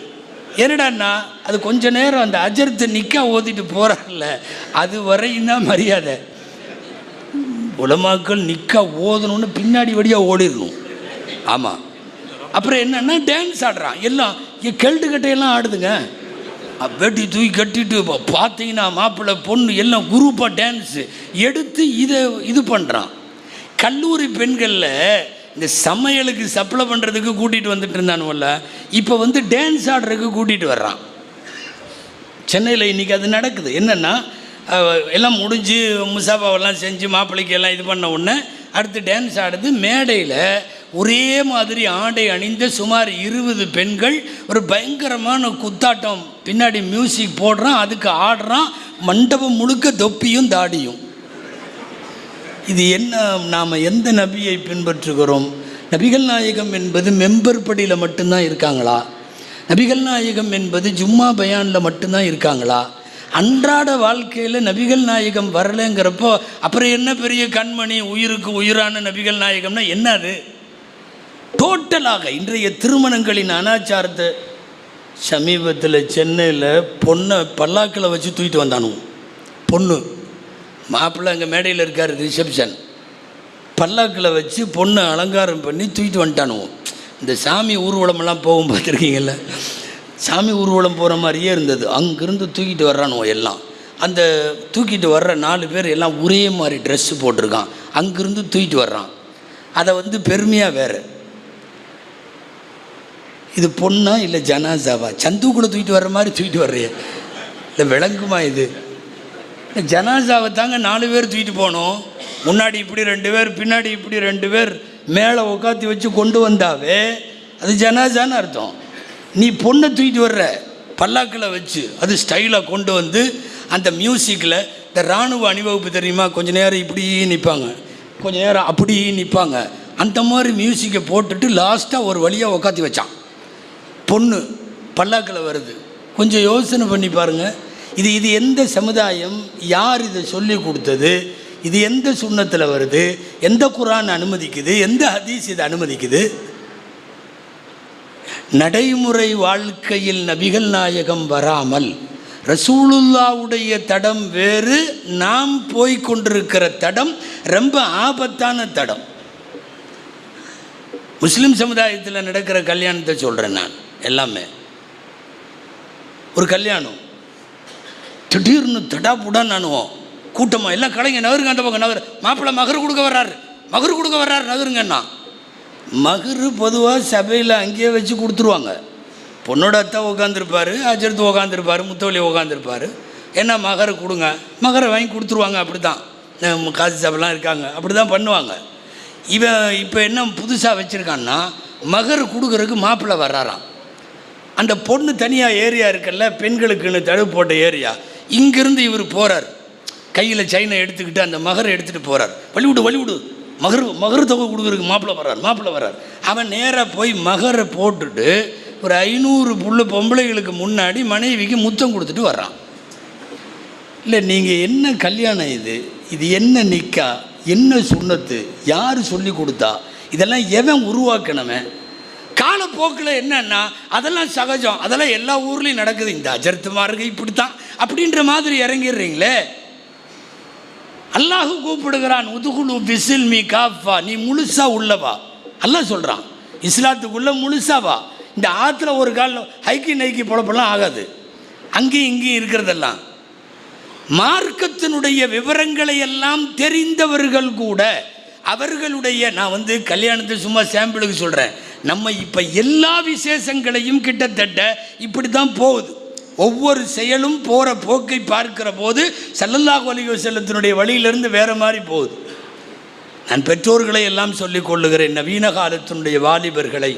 என்னடான்னா அது கொஞ்ச நேரம் அந்த அஜர்த்து நிற்க ஓதிட்டு போகிறார்ல, அது வரையும் தான் மரியாதை. உலமாக்கள் நிற்க ஓதணுன்னு பின்னாடி வழியாக ஓடிடணும். ஆமாம். அப்புறம் என்னென்னா டான்ஸ் ஆடுறான், எல்லாம் கெல்ட்டு கட்டையெல்லாம் ஆடுதுங்க. வெட்டி தூக்கி கட்டிட்டு பார்த்தீங்கன்னா மாப்பிள்ளை பொண்ணு எல்லாம் குரூப்பாக டான்ஸு எடுத்து இது பண்ணுறான். கல்லூரி பெண்களில் இந்த சமையலுக்கு சப்ளை பண்ணுறதுக்கு கூட்டிகிட்டு வந்துட்டு இருந்தானுவல்ல, இப்போ வந்து டான்ஸ் ஆடுறதுக்கு கூட்டிகிட்டு வர்றான். சென்னையில் இன்றைக்கி அது நடக்குது. என்னென்னா எல்லாம் முடிஞ்சு முசாபாவெல்லாம் செஞ்சு மாப்பிள்ளைக்கு எல்லாம் இது பண்ண உடனே அடுத்து டான்ஸ் ஆடுது. மேடையில் ஒரே மாதிரி ஆடை அணிந்த சுமார் 20 பெண்கள் ஒரு பயங்கரமான குத்தாட்டம், பின்னாடி மியூசிக் போடுறான், அதுக்கு ஆடுறான். மண்டபம் முழுக்க தொப்பியும் தாடியும். இது என்ன? நாம் எந்த நபியை பின்பற்றுகிறோம்? நபிகள் நாயகம் என்பது மெம்பர் படியில் மட்டும்தான் இருக்காங்களா? நபிகள் நாயகம் என்பது ஜும்மா பயானில் மட்டும்தான் இருக்காங்களா? அன்றாட வாழ்க்கையில் நபிகள் நாயகம் வரலைங்கிறப்போ அப்புறம் என்ன பெரிய கண்மணி, உயிருக்கு உயிரான நபிகள் நாயகம்னா என்ன? அது டோட்டலாக இன்றைய திருமணங்களின் அனாச்சாரத்தை. சமீபத்தில் சென்னையில் பொண்ணை பல்லாக்கில் வச்சு தூக்கிட்டு வந்தானுவோம். பொண்ணு மாப்பிள்ளை அங்கே மேடையில் இருக்கார், ரிசப்ஷன், பல்லாக்கில் வச்சு பொண்ணை அலங்காரம் பண்ணி தூக்கிட்டு வந்துட்டானுவோம். இந்த சாமி ஊர்வலமெல்லாம் போகும் பார்த்துருக்கீங்கள, சாமி ஊர்வலம் போகிற மாதிரியே இருந்தது. அங்கேருந்து தூக்கிட்டு வர்றானுவோம் எல்லாம். அந்த தூக்கிட்டு வர்ற 4 பேர் எல்லாம் ஒரே மாதிரி ட்ரெஸ்ஸு போட்டிருக்கான். அங்கேருந்து தூக்கிட்டு வர்றான். அதை வந்து பெருமையாக வேறு, இது பொண்ணா இல்லை ஜனாசாவா? சந்துக்குள்ளே தூக்கிட்டு வர்ற மாதிரி தூக்கிட்டு வர்றிய, இல்லை விளங்குமா? இது ஜனாசாவை தாங்க 4 பேர் தூக்கிட்டு போனோம். முன்னாடி இப்படி 2 பேர், பின்னாடி இப்படி 2 பேர், மேலே உட்காத்தி வச்சு கொண்டு வந்தாவே அது ஜனாசான்னு அர்த்தம். நீ பொண்ணை தூக்கிட்டு வர்ற பல்லாக்கில் வச்சு, அது ஸ்டைலாக கொண்டு வந்து அந்த மியூசிக்கில் இந்த இராணுவ அணிவகுப்பு தெரியுமா, கொஞ்சம் நேரம் இப்படி நிற்பாங்க, கொஞ்சம் நேரம் அப்படி நிற்பாங்க, அந்த மாதிரி மியூசிக்கை போட்டுட்டு லாஸ்ட்டாக ஒரு வழியாக உட்காத்தி வச்சான். பொண்ணு பல்லாக்கில் வருது. கொஞ்சம் யோசனை பண்ணி பாருங்கள். இது எந்த சமுதாயம்? யார் இதை சொல்லி கொடுத்தது? இது எந்த சுன்னத்தில் வருது? எந்த குர்ஆன் அனுமதிக்குது? எந்த ஹதீஸ் இதை அனுமதிக்குது? நடைமுறை வாழ்க்கையில் நபிகள் நாயகம் வராமல் ரசூலுல்லாவுடைய தடம் வேறு, நாம் போய்கொண்டிருக்கிற தடம் ரொம்ப ஆபத்தான தடம். முஸ்லீம் சமுதாயத்தில் நடக்கிற கல்யாணத்தை சொல்கிறேன் நான். எல்லாமே ஒரு கல்யாணம், திடீர்னு தடாப்புடான்னு நானுவோம் கூட்டமாக எல்லாம் கலைஞர் நகருங்க, அந்த பக்கம் நகர், மாப்பிள்ளை மகரு கொடுக்க வர்றாரு நகருங்கன்னா. மகரு பொதுவாக சபையில் அங்கேயே வச்சு கொடுத்துருவாங்க. பொண்ணோட அத்தா உட்காந்துருப்பார், அஜர்த்து உட்காந்துருப்பார், முத்தவழி உட்காந்துருப்பார். ஏன்னா மகரை கொடுங்க, மகரை வாங்கி கொடுத்துருவாங்க. அப்படி தான் காசி சபைலாம் இருக்காங்க, அப்படி தான் பண்ணுவாங்க. இவன் இப்போ என்ன புதுசாக வச்சுருக்கான்னா, மகர் கொடுக்குறதுக்கு மாப்பிள்ளை வர்றாராம். அந்த பொண்ணு தனியாக ஏரியா இருக்குல்ல, பெண்களுக்குன்னு தடுப்பு போட்ட ஏரியா, இங்கேருந்து இவர் போகிறார், கையில் செயினை எடுத்துக்கிட்டு அந்த மகரை எடுத்துகிட்டு போகிறார். வழிவிடு மகர் தொகை கொடுக்குறதுக்கு மாப்பிள்ளை வர்றார். அவன் நேராக போய் மகரை போட்டுட்டு ஒரு 500 பொம்பளைகளுக்கு முன்னாடி மனைவிக்கு முத்தம் கொடுத்துட்டு வர்றான். இல்லை நீங்கள் என்ன கல்யாணம் இது என்ன நிக்கா, என்ன சுன்னத்து, யார் சொல்லி கொடுத்தா, இதெல்லாம் எவன் உருவாக்கணுமே? காலப்போக்கில் என்னன்னா அதெல்லாம் சகஜம், அதெல்லாம் எல்லா ஊர்லேயும் நடக்குது, இந்த அஜர்த்து மார்க்கு இப்படித்தான் அப்படின்ற மாதிரி இறங்கிடுறீங்களே. அல்லாஹ் கூப்பிடுகிறான், உதுகுலு பிஸ்ஸில்மி காஃபா, நீ முழுசா உள்ளவா. அல்லாஹ் சொல்கிறான் இஸ்லாத்துக்குள்ளே முழுசாவா. இந்த ஆற்றுல ஒரு கால் நைக்கி பொழப்பெல்லாம் ஆகாது. அங்கேயும் இங்கேயும் இருக்கிறதெல்லாம் மார்க்கத்தினுடைய விவரங்களை எல்லாம் தெரிந்தவர்கள் கூட அவர்களுடைய, நான் கல்யாணத்தை சும்மா சாம்பிளுக்கு சொல்கிறேன், நம்ம இப்போ எல்லா விசேஷங்களையும் கிட்டத்தட்ட இப்படி தான் போகுது. ஒவ்வொரு செயலும் போகிற போக்கை பார்க்கிற போது ஸல்லல்லாஹு அலைஹி வஸல்லத்தினுடைய வழியிலிருந்து வேறு மாதிரி போகுது. நான் பெற்றோர்களை எல்லாம் சொல்லிக் கொள்ளுகிறேன், நவீன காலத்தினுடைய வாலிபர்களை,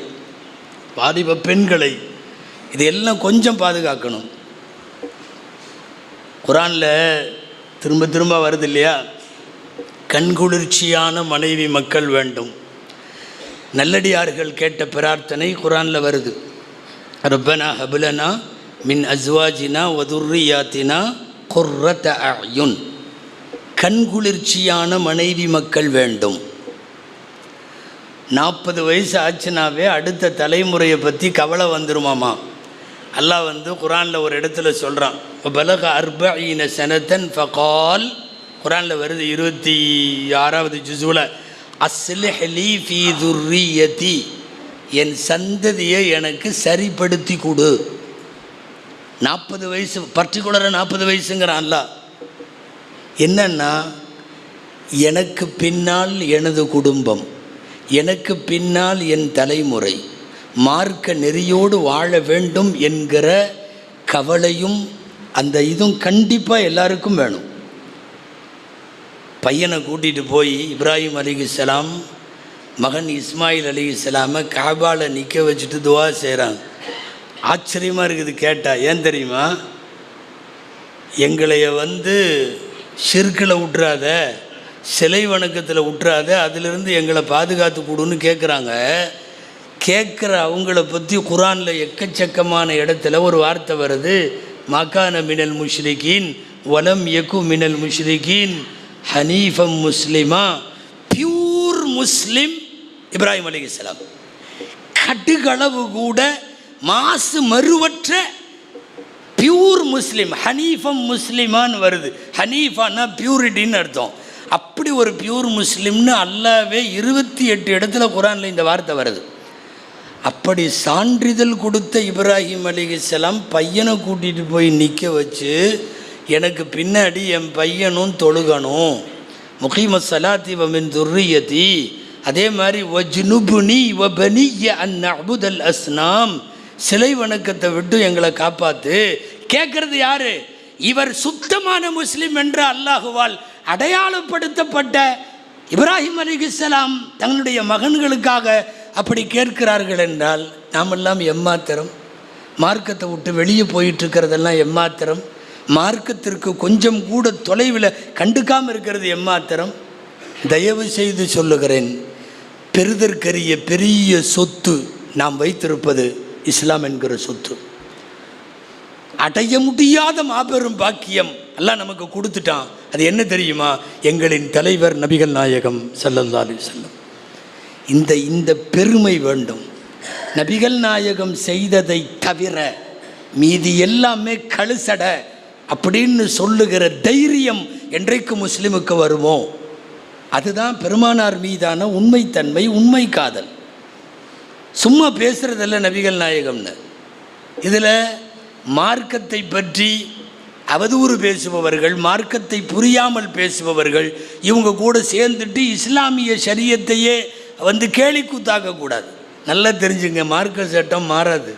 வாலிப பெண்களை, இதையெல்லாம் கொஞ்சம் பாதுகாக்கணும். குர்ஆனில் திரும்ப வருது இல்லையா, கண்குளிர்ச்சியான மனைவி மக்கள் வேண்டும். நல்லடியார்கள் கேட்ட பிரார்த்தனை குர்ஆனில் வருது. ரப்பனா ஹப்லனா மின் அஸ்வாஜினா வதுர்ரியாத்தினா குர்ரத அயுன். கண்குளிர்ச்சியான மனைவி மக்கள் வேண்டும். 40 வயசு ஆச்சுனாவே அடுத்த தலைமுறையை பற்றி கவலை வந்துருமாமா. அல்லாஹ் குர்ஆனில் ஒரு இடத்துல சொல்கிறான், பலக அர்பஈன சனத்தன் ஃபகால், குர்ஆனில் வருது 26வது ஜுஸுல, அஸ்லிஹ் லீ ஃபீ துர்ரியதி, என் சந்ததியை எனக்கு சரிப்படுத்தி கொடு. 40 வயசு, பர்டிகுலராக 40 வயசுங்கிறான் அல்லாஹ். என்னன்னா, எனக்கு பின்னால் எனது குடும்பம், எனக்கு பின்னால் என் தலைமுறை மார்க்க நெறியோடு வாழ வேண்டும் என்கிற கவலையும் அந்த இதுவும் கண்டிப்பாக எல்லாருக்கும் வேணும். பையனை கூட்டிகிட்டு போய் இப்ராஹிம் அலைஹிஸ்ஸலாம் மகன் இஸ்மாயில் அலைஹிஸ்ஸலாமை காபால நிற்க வச்சுட்டு துவா செய்கிறாங்க. ஆச்சரியமாக இருக்குது கேட்டால். ஏன் தெரியுமா? எங்களைய ஷிர்கில் விட்டுறாத, சிலை வணக்கத்தில் விட்டுறாத, அதிலிருந்து எங்களை பாதுகாத்து கொடுன்னு கேட்குறாங்க. கேட்குற அவங்கள பற்றி குர்ஆனில் எக்கச்சக்கமான இடத்துல ஒரு வார்த்தை வருது, மகான மினல் முஷ்ரிகீன் வலம் யகு மினல் முஷ்ரிகீன் ஹனீஃபம் முஸ்லிமா. பியூர் முஸ்லிம் இப்ராஹிம் அலைஹிஸ்ஸலாம். கடுகளவு கூட மாசு மறுவற்ற பியூர் முஸ்லிம். ஹனீஃபம் முஸ்லிமான்னு வருது. ஹனீஃபான்னா பியூரிட்டின்னு அர்த்தம். அப்படி ஒரு பியூர் முஸ்லிம்னு அல்லாவே 28 இடத்துல குர்ஆனில் இந்த வார்த்தை வருது. அப்படி சான்றிதழ் கொடுத்த இப்ராஹிம் அலைஹிஸ்ஸலாம் பையனை கூட்டிகிட்டு போய் நிற்க வச்சு, எனக்கு பின்னாடி என் பையனும் தொழுகணும், முகீம ஸலாத்தி வ மின் துர்ரியதி, அதே மாதிரி வஜ்னுபுனி வ பனிய அன் நஅபுதல் அஸ்னாம், சிலை வணக்கத்தை விட்டு எங்களை காப்பாற்று. கேட்குறது யாரு? இவர் சுத்தமான முஸ்லிம் என்று அல்லாஹுவால் அடையாளப்படுத்தப்பட்ட இப்ராஹிம் அலைஹிஸ்ஸலாம் தங்களுடைய மகன்களுக்காக அப்படி கேட்கிறார்கள் என்றால் நாமெல்லாம் எம்மாத்திரம்? மார்க்கத்தை விட்டு வெளியே போயிட்டுருக்கிறதெல்லாம் எம்மாத்திரம்? மார்க்கத்திற்கு கொஞ்சம் கூட தொலைவில் கண்டுக்காமல் இருக்கிறது எம்மாத்திரம்? தயவு செய்து சொல்லுகிறேன், பெறுதற்கரிய பெரிய சொத்து நாம் வைத்திருப்பது இஸ்லாம் என்கிற சொத்து. அடைய முடியாத மாபெரும் பாக்கியம் அல்லாஹ் நமக்கு கொடுத்துட்டான். அது என்ன தெரியுமா? எங்களின் தலைவர் நபிகள் நாயகம் ஸல்லல்லாஹு அலைஹி வஸல்லம். இந்த பெருமை வேண்டும். நபிகள் நாயகம் செய்ததை தவிர மீதி எல்லாமே கழுசட அப்படின்னு சொல்லுகிற தைரியம் என்றைக்கு முஸ்லிமுக்கு வருமோ அதுதான் பெருமானார் மீதான உண்மைத்தன்மை, உண்மை காதல். சும்மா பேசுகிறதில்ல நபிகள் நாயகம்னு. இதில் மார்க்கத்தை பற்றி அவதூறு பேசுபவர்கள், மார்க்கத்தை புரியாமல் பேசுபவர்கள், இவங்க கூட சேர்ந்துட்டு இஸ்லாமிய ஷரியத்தையே கேலி கூத்தாக்கக்கூடாது. நல்லா தெரிஞ்சுங்க, மார்க்க சட்டம் மாறாது,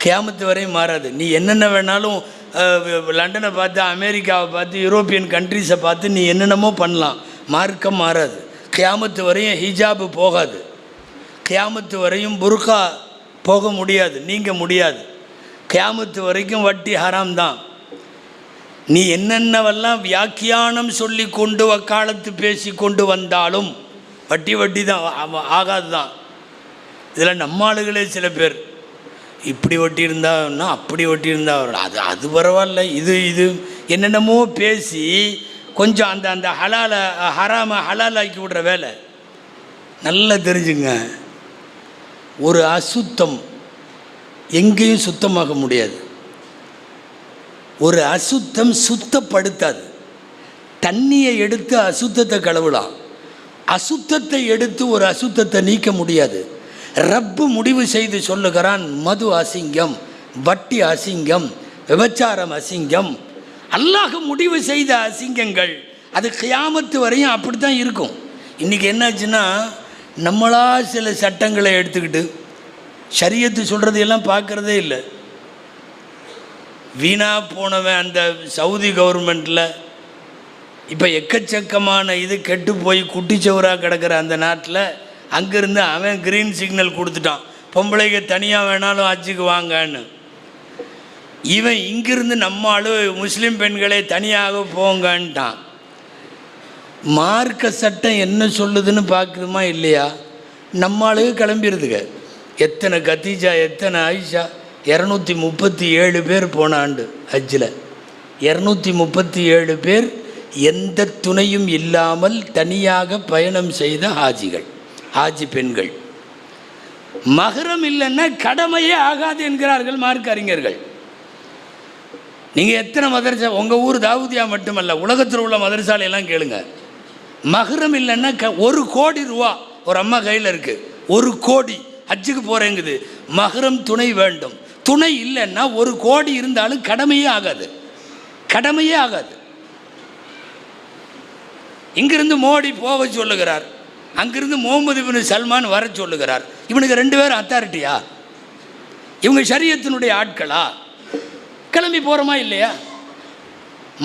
கியாமத்து வரையும் மாறாது. நீ என்னென்ன வேணாலும் லண்டனை பார்த்து, அமெரிக்காவை பார்த்து, யூரோப்பியன் கண்ட்ரிஸை பார்த்து நீ என்னென்னமோ பண்ணலாம், மார்க்கம் மாறாது. கியாமத்து வரையும் ஹிஜாபு போகாது, கியாமத்து வரையும் புர்கா போக முடியாது, நீங்க முடியாது. கியாமத்து வரைக்கும் வட்டி ஹராம் தான். நீ என்னென்னவெல்லாம் வியாக்கியானம் சொல்லி கொண்டு வக்காலத்து பேசி கொண்டு வந்தாலும் வட்டி தான், ஆகாது தான். இதில் நம்ம ஆளுகளே சில பேர் இப்படி வட்டி இருந்தான்னா அப்படி வட்டி இருந்தால் அது பரவாயில்ல, இது என்னென்னமோ பேசி கொஞ்சம் அந்த ஹராமை ஹலாலாக்கி விடுற வேலை. நல்லா தெரிஞ்சுங்க, ஒரு அசுத்தம் எங்கேயும் சுத்தமாக முடியாது. ஒரு அசுத்தம் சுத்தப்படுத்தாது. தண்ணியை எடுத்து அசுத்தத்தை கழுவலாம், அசுத்தத்தை எடுத்து ஒரு அசுத்தத்தை நீக்க முடியாது. ரப்பு முடிவு செய்து சொல்லுகிறான், மது அசிங்கம், வட்டி அசிங்கம், விபச்சாரம் அசிங்கம். அல்லாஹ் முடிவு செய்த அசிங்கங்கள் அது கியாமத்து வரையும் அப்படி தான் இருக்கும். இன்றைக்கி என்னாச்சுன்னா, நம்மளா சில சட்டங்களை எடுத்துக்கிட்டு ஷரியத்து சொல்கிறது எல்லாம் பார்க்குறதே இல்லை. வீணாக போனவன் அந்த சவுதி கவர்மெண்ட்டில் இப்போ எக்கச்சக்கமான இது கெட்டு போய் குட்டிச்சவராக கிடக்கிற அந்த நாட்டில் அங்கேருந்து அவன் க்ரீன் சிக்னல் கொடுத்துட்டான், பொம்பளைங்க தனியாக வேணாலும் ஆட்சிக்கு வாங்கன்னு. இவன் இங்கிருந்து நம்மால் முஸ்லீம் பெண்களே தனியாக போங்கன்ட்டான். மார்க்க சட்டம் என்ன சொல்லுதுன்னு பார்க்குறோமா இல்லையா? நம்மளுக்கு கிளம்பிடுதுங்க. எத்தனை கத்தீஜா, எத்தனை ஆயிஷா, 237 பேர் போன ஆண்டு ஹஜ்ஜில் 237 பேர் எந்த துணையும் இல்லாமல் தனியாக பயணம் செய்த ஹாஜிகள். ஹாஜி பெண்கள். மஹரம் இல்லைன்னா கடமையே ஆகாது என்கிறார்கள் மார்க்க அறிஞர்கள். நீங்கள் எத்தனை மதரசா, உங்கள் ஊர் தாவூதியா மட்டுமல்ல, உலகத்தில் உள்ள மதரசாலையெல்லாம் கேளுங்க. மஹரம் இல்லைன்னா 1 கோடி ரூபா ஒரு அம்மா கையில் இருக்குது, 1 கோடி ஹஜ்ஜுக்கு போகிறேங்குது, மஹரம் துணை வேண்டும். துணை இல்லைன்னா 1 கோடி இருந்தாலும் கடமையே ஆகாது, கடமையே ஆகாது. இங்கிருந்து மோடி போக சொல்லுகிறார், அங்கிருந்து முகமது பின் சல்மான் வர சொல்லுகிறார். இவனுக்கு 2 பேரும் அத்தாரிட்டியா? இவங்க ஷரியத்தினுடைய ஆட்களா? கிளம்பி போகிறோமா இல்லையா?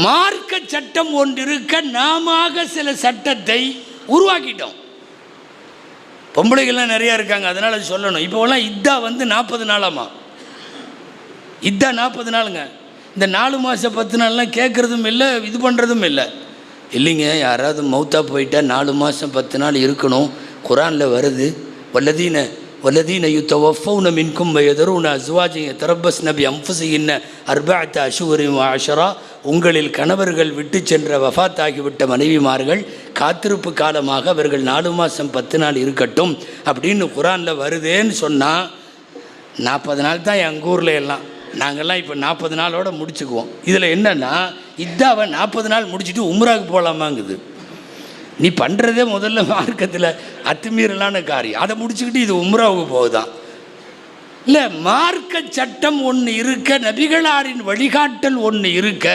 மார்க்க சட்டம் ஒன்று இருக்க நாம சில சட்டத்தை உருவாக்கிட்டோம். பொம்பளைகள்லாம் நிறையா இருக்காங்க, அதனால் சொல்லணும். இப்போலாம் இத்தா 40 நாளாமா. இத்தா 40 நாளுங்க. இந்த 4 மாதம் 10 நாள்லாம் கேட்குறதும் இல்லை, இது பண்ணுறதும் இல்லை. இல்லைங்க, யாராவது மௌத்தா போயிட்டா 4 மாதம் 10 நாள் இருக்கணும், குரானில் வருது. வல்லதீன யுத்தவஃபௌன மின்கும் வயதரூன அஸ்வாஜின் யதரப்பஸ்ன பிஅன்ஃபுஸிஹின்ன அர்பஅத அஷ்ஹுரின் வஅஷரா. உங்களில் கணவர்கள் விட்டு சென்ற வஃபாத் ஆகிவிட்ட மனைவிமார்கள் காத்திருப்பு காலமாக அவர்கள் 4 மாதம் 10 நாள் இருக்கட்டும் அப்படின்னு குரானில் வருதேன்னு சொன்னால் 40 நாள் தான் எங்கள் ஊரில் எல்லாம். நாங்கள்லாம் இப்போ 40 நாளோடு முடிச்சுக்குவோம். இதில் என்னென்னா, இதாவை 40 நாள் முடிச்சுட்டு உம்ராவுக்கு போகலாமாங்குது. நீ பண்ணுறதே முதல்ல மார்க்கத்தில் அத்துமீறலான காரியம், அதை முடிச்சுக்கிட்டு இது உம்ராவுக்கு போகுதான். இல்லை, மார்க்க சட்டம் ஒன்று இருக்க, நபிகளாரின் வழிகாட்டல் ஒன்று இருக்க,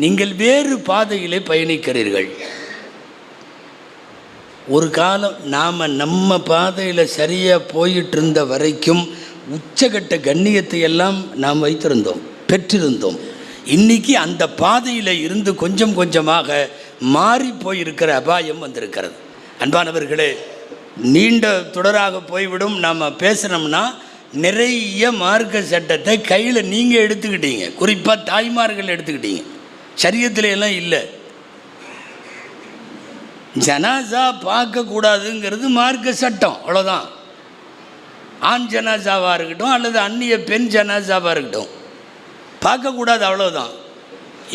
நீங்கள் வேறு பாதையிலே பயணிக்கிறீர்கள். ஒரு காலம் நாம் நம்ம பாதையில் சரியாக போயிட்டு இருந்த வரைக்கும் உச்சகட்ட கண்ணியத்தை எல்லாம் நாம் வைத்திருந்தோம், பெற்றிருந்தோம். இன்றைக்கி அந்த பாதையில் இருந்து கொஞ்சம் கொஞ்சமாக மாறி போயிருக்கிற அபாயம் வந்திருக்கிறது. அன்பானவர்களே, நீண்ட தொடராக போய்விடும். நாம் பேசினோம்னா நிறைய மார்க்க சட்டத்தை கையில் நீங்கள் எடுத்துக்கிட்டீங்க, குறிப்பாக தாய்மார்கள் எடுத்துக்கிட்டீங்க. ஷரியத்துல எல்லாம் இல்லை. ஜனாசா பார்க்கக்கூடாதுங்கிறது மார்க்க சட்டம், அவ்வளோதான். ஆண் ஜனாசாவாக இருக்கட்டும் அல்லது அந்நிய பெண் ஜனாசாவாக இருக்கட்டும், பார்க்கக்கூடாது, அவ்வளோதான்.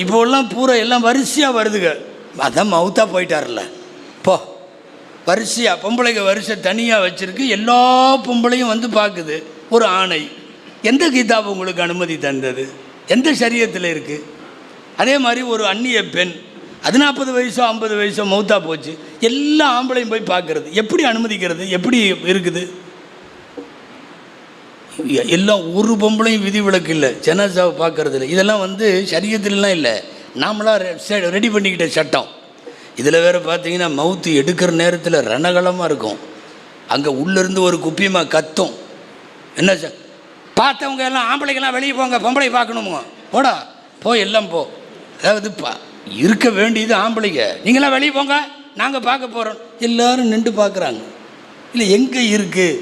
இப்போல்லாம் பூரா எல்லாம் வரிசையாக வருதுங்க. அதான் மவுத்தா போயிட்டார்ல, போ வரிசையாக பொம்பளைங்க வரிசை தனியாக வச்சுருக்கு. எல்லா பொம்பளையும் வந்து பார்க்குது. ஒரு ஆணை எந்த கிதாப் உங்களுக்கு அனுமதி தந்தது? எந்த ஷரியத்தில் இருக்குது? அதே மாதிரி ஒரு அந்நிய பெண், அது 40 வயசோ 50 வயசோ மவுத்தா போச்சு, எல்லா ஆம்பளையும் போய் பார்க்குறது. எப்படி அனுமதிக்கிறது? எப்படி இருக்குது? எல்லாம் ஒரு பொம்பளையும் விதிவிலக்கு இல்லை, ஜனாசாவை பார்க்கறது இல்லை. இதெல்லாம் ஷரியத்திலலாம் இல்லை, நாமளாக ரெடி பண்ணிக்கிட்ட சட்டம். இதில் வேறு பார்த்தீங்கன்னா மவுத்து எடுக்கிற நேரத்தில் ரணகலமாக இருக்கும். அங்கே உள்ளேருந்து ஒரு குப்பியமா கத்தும். என்ன சார், பார்த்தவங்க எல்லாம் ஆம்பளைக்கெல்லாம் வெளியே போங்க, பொம்பளை பார்க்கணுமோ, போடா போ, எல்லாம் போ. அதாவது இருக்க வேண்டியது ஆம்பளைங்க, நீங்களாம் வெளியே போங்க, நாங்கள் பார்க்க போகிறோம். எல்லோரும் நின்று பார்க்குறாங்க. இல்லை, எங்கே இருக்குது?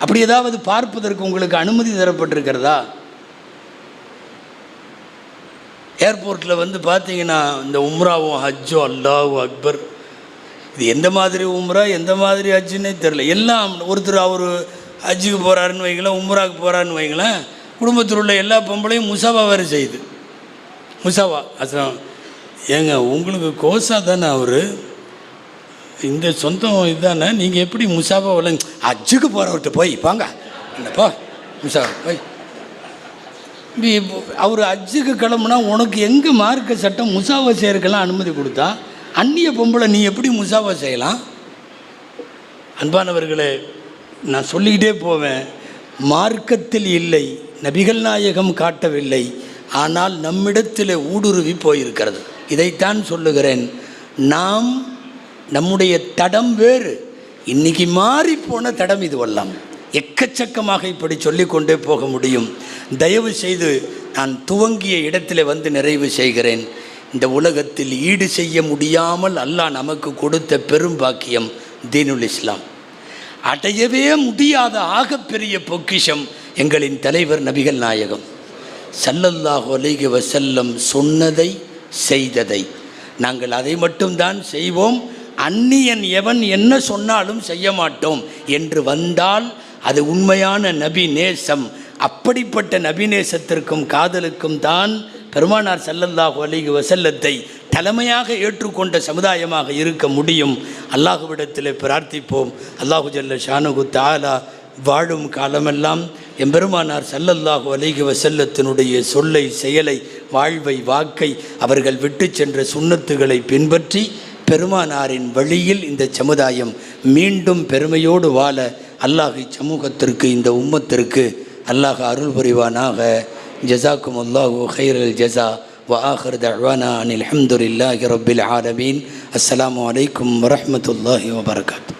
அப்படி ஏதாவது பார்ப்பதற்கு உங்களுக்கு அனுமதி தரப்பட்டிருக்கிறதா? ஏர்போர்ட்டில் பார்த்தீங்கன்னா இந்த உம்ராவும் ஹஜ்ஜோ, அல்லாஹு அக்பர், இது எந்த மாதிரி உம்ரா எந்த மாதிரி ஹஜ்ஜுன்னே தெரில. எல்லாம் ஒருத்தர் அவர் ஹஜ்ஜுக்கு போகிறாருன்னு வைங்களேன், உம்ராவுக்கு போகிறாருன்னு வைங்களேன், குடும்பத்தில் உள்ள எல்லா பொம்பளையும் முசாவா வேறு செய்யுது. முசாவா அசம் ஏங்க, உங்களுக்கு கோசா தானே அவர், இந்த சொந்தம் இதுதானே, நீங்கள் எப்படி முசாவா விளங்க? ஹஜ்ஜுக்கு போகிறவர்கிட்ட போய் பாங்க என்னப்பா முசாவா போய் அவர் ஹஜ்ஜுக்கு கிளம்புனா உனக்கு எங்கே மார்க்க சட்டம் முசாவா செய்யறதுக்கெல்லாம் அனுமதி கொடுத்தா, அந்நிய பொம்பளை நீ எப்படி முசாவா செய்யலாம்? அன்பானவர்களே, நான் சொல்லிக்கிட்டே போவேன். மார்க்கத்தில் இல்லை, நபிகள் நாயகம் காட்டவில்லை, ஆனால் நம்மிடத்தில் ஊடுருவி போயிருக்கிறது. இதைத்தான் சொல்லுகிறேன். நாம் நம்முடைய தடம் வேறு, இன்றைக்கி மாறிப்போன தடம் இதுவெல்லாம். எக்கச்சக்கமாக இப்படி சொல்லிக்கொண்டே போக முடியும். தயவு செய்து நான் துவங்கிய இடத்துல நிறைவு செய்கிறேன். இந்த உலகத்தில் ஈடு செய்ய முடியாமல் அல்லாஹ் நமக்கு கொடுத்த பெரும் பாக்கியம் தீனுல் இஸ்லாம். அடையவே முடியாத ஆகப்பெரிய பொக்கிஷம் எங்களின் தலைவர் நபிகள் நாயகம் ஸல்லல்லாஹு அலைஹி வஸல்லம் சொன்னதை செய்ததை நாங்கள் அதை மட்டும்தான் செய்வோம். அந்நியன் எவன் என்ன சொன்னாலும் செய்ய மாட்டோம் என்று வந்தால் அது உண்மையான நபி நேசம். அப்படிப்பட்ட நபி நேசத்திற்கும் காதலுக்கும் தான் பெருமானார் ஸல்லல்லாஹு அலைஹி வஸல்லத்தை தலைமையாக ஏற்றுக்கொண்ட சமுதாயமாக இருக்க முடியும். அல்லாஹுவிடத்தில் பிரார்த்திப்போம். அல்லாஹு ஜல்ல ஷானுஹு தஆலா வாழும் காலமெல்லாம் எம்பெருமானார் ஸல்லல்லாஹு அலைஹி வஸல்லத்தினுடைய சொல்லை, செயலை, வாழ்வை, வாக்கை, அவர்கள் விட்டு சென்ற சுன்னத்துகளை பின்பற்றி பெருமானாரின் வழியில் இந்த சமுதாயம் மீண்டும் பெருமையோடு வாழ அல்லாஹ் சமூகத்திற்கு, இந்த உம்மத்திற்கு அல்லாஹ் அருள் புரிவானாக. ஜஸாக்குமுல்லாஹு கைரல் ஜஸா வ ஆகிர் தஅவானா அனில் ஹம்துலில்லாஹி ரப்பில் ஆலமீன். அஸ்ஸலாமு அலைக்கும் வரஹ்மத்துல்லாஹி வபரகாத்துஹு.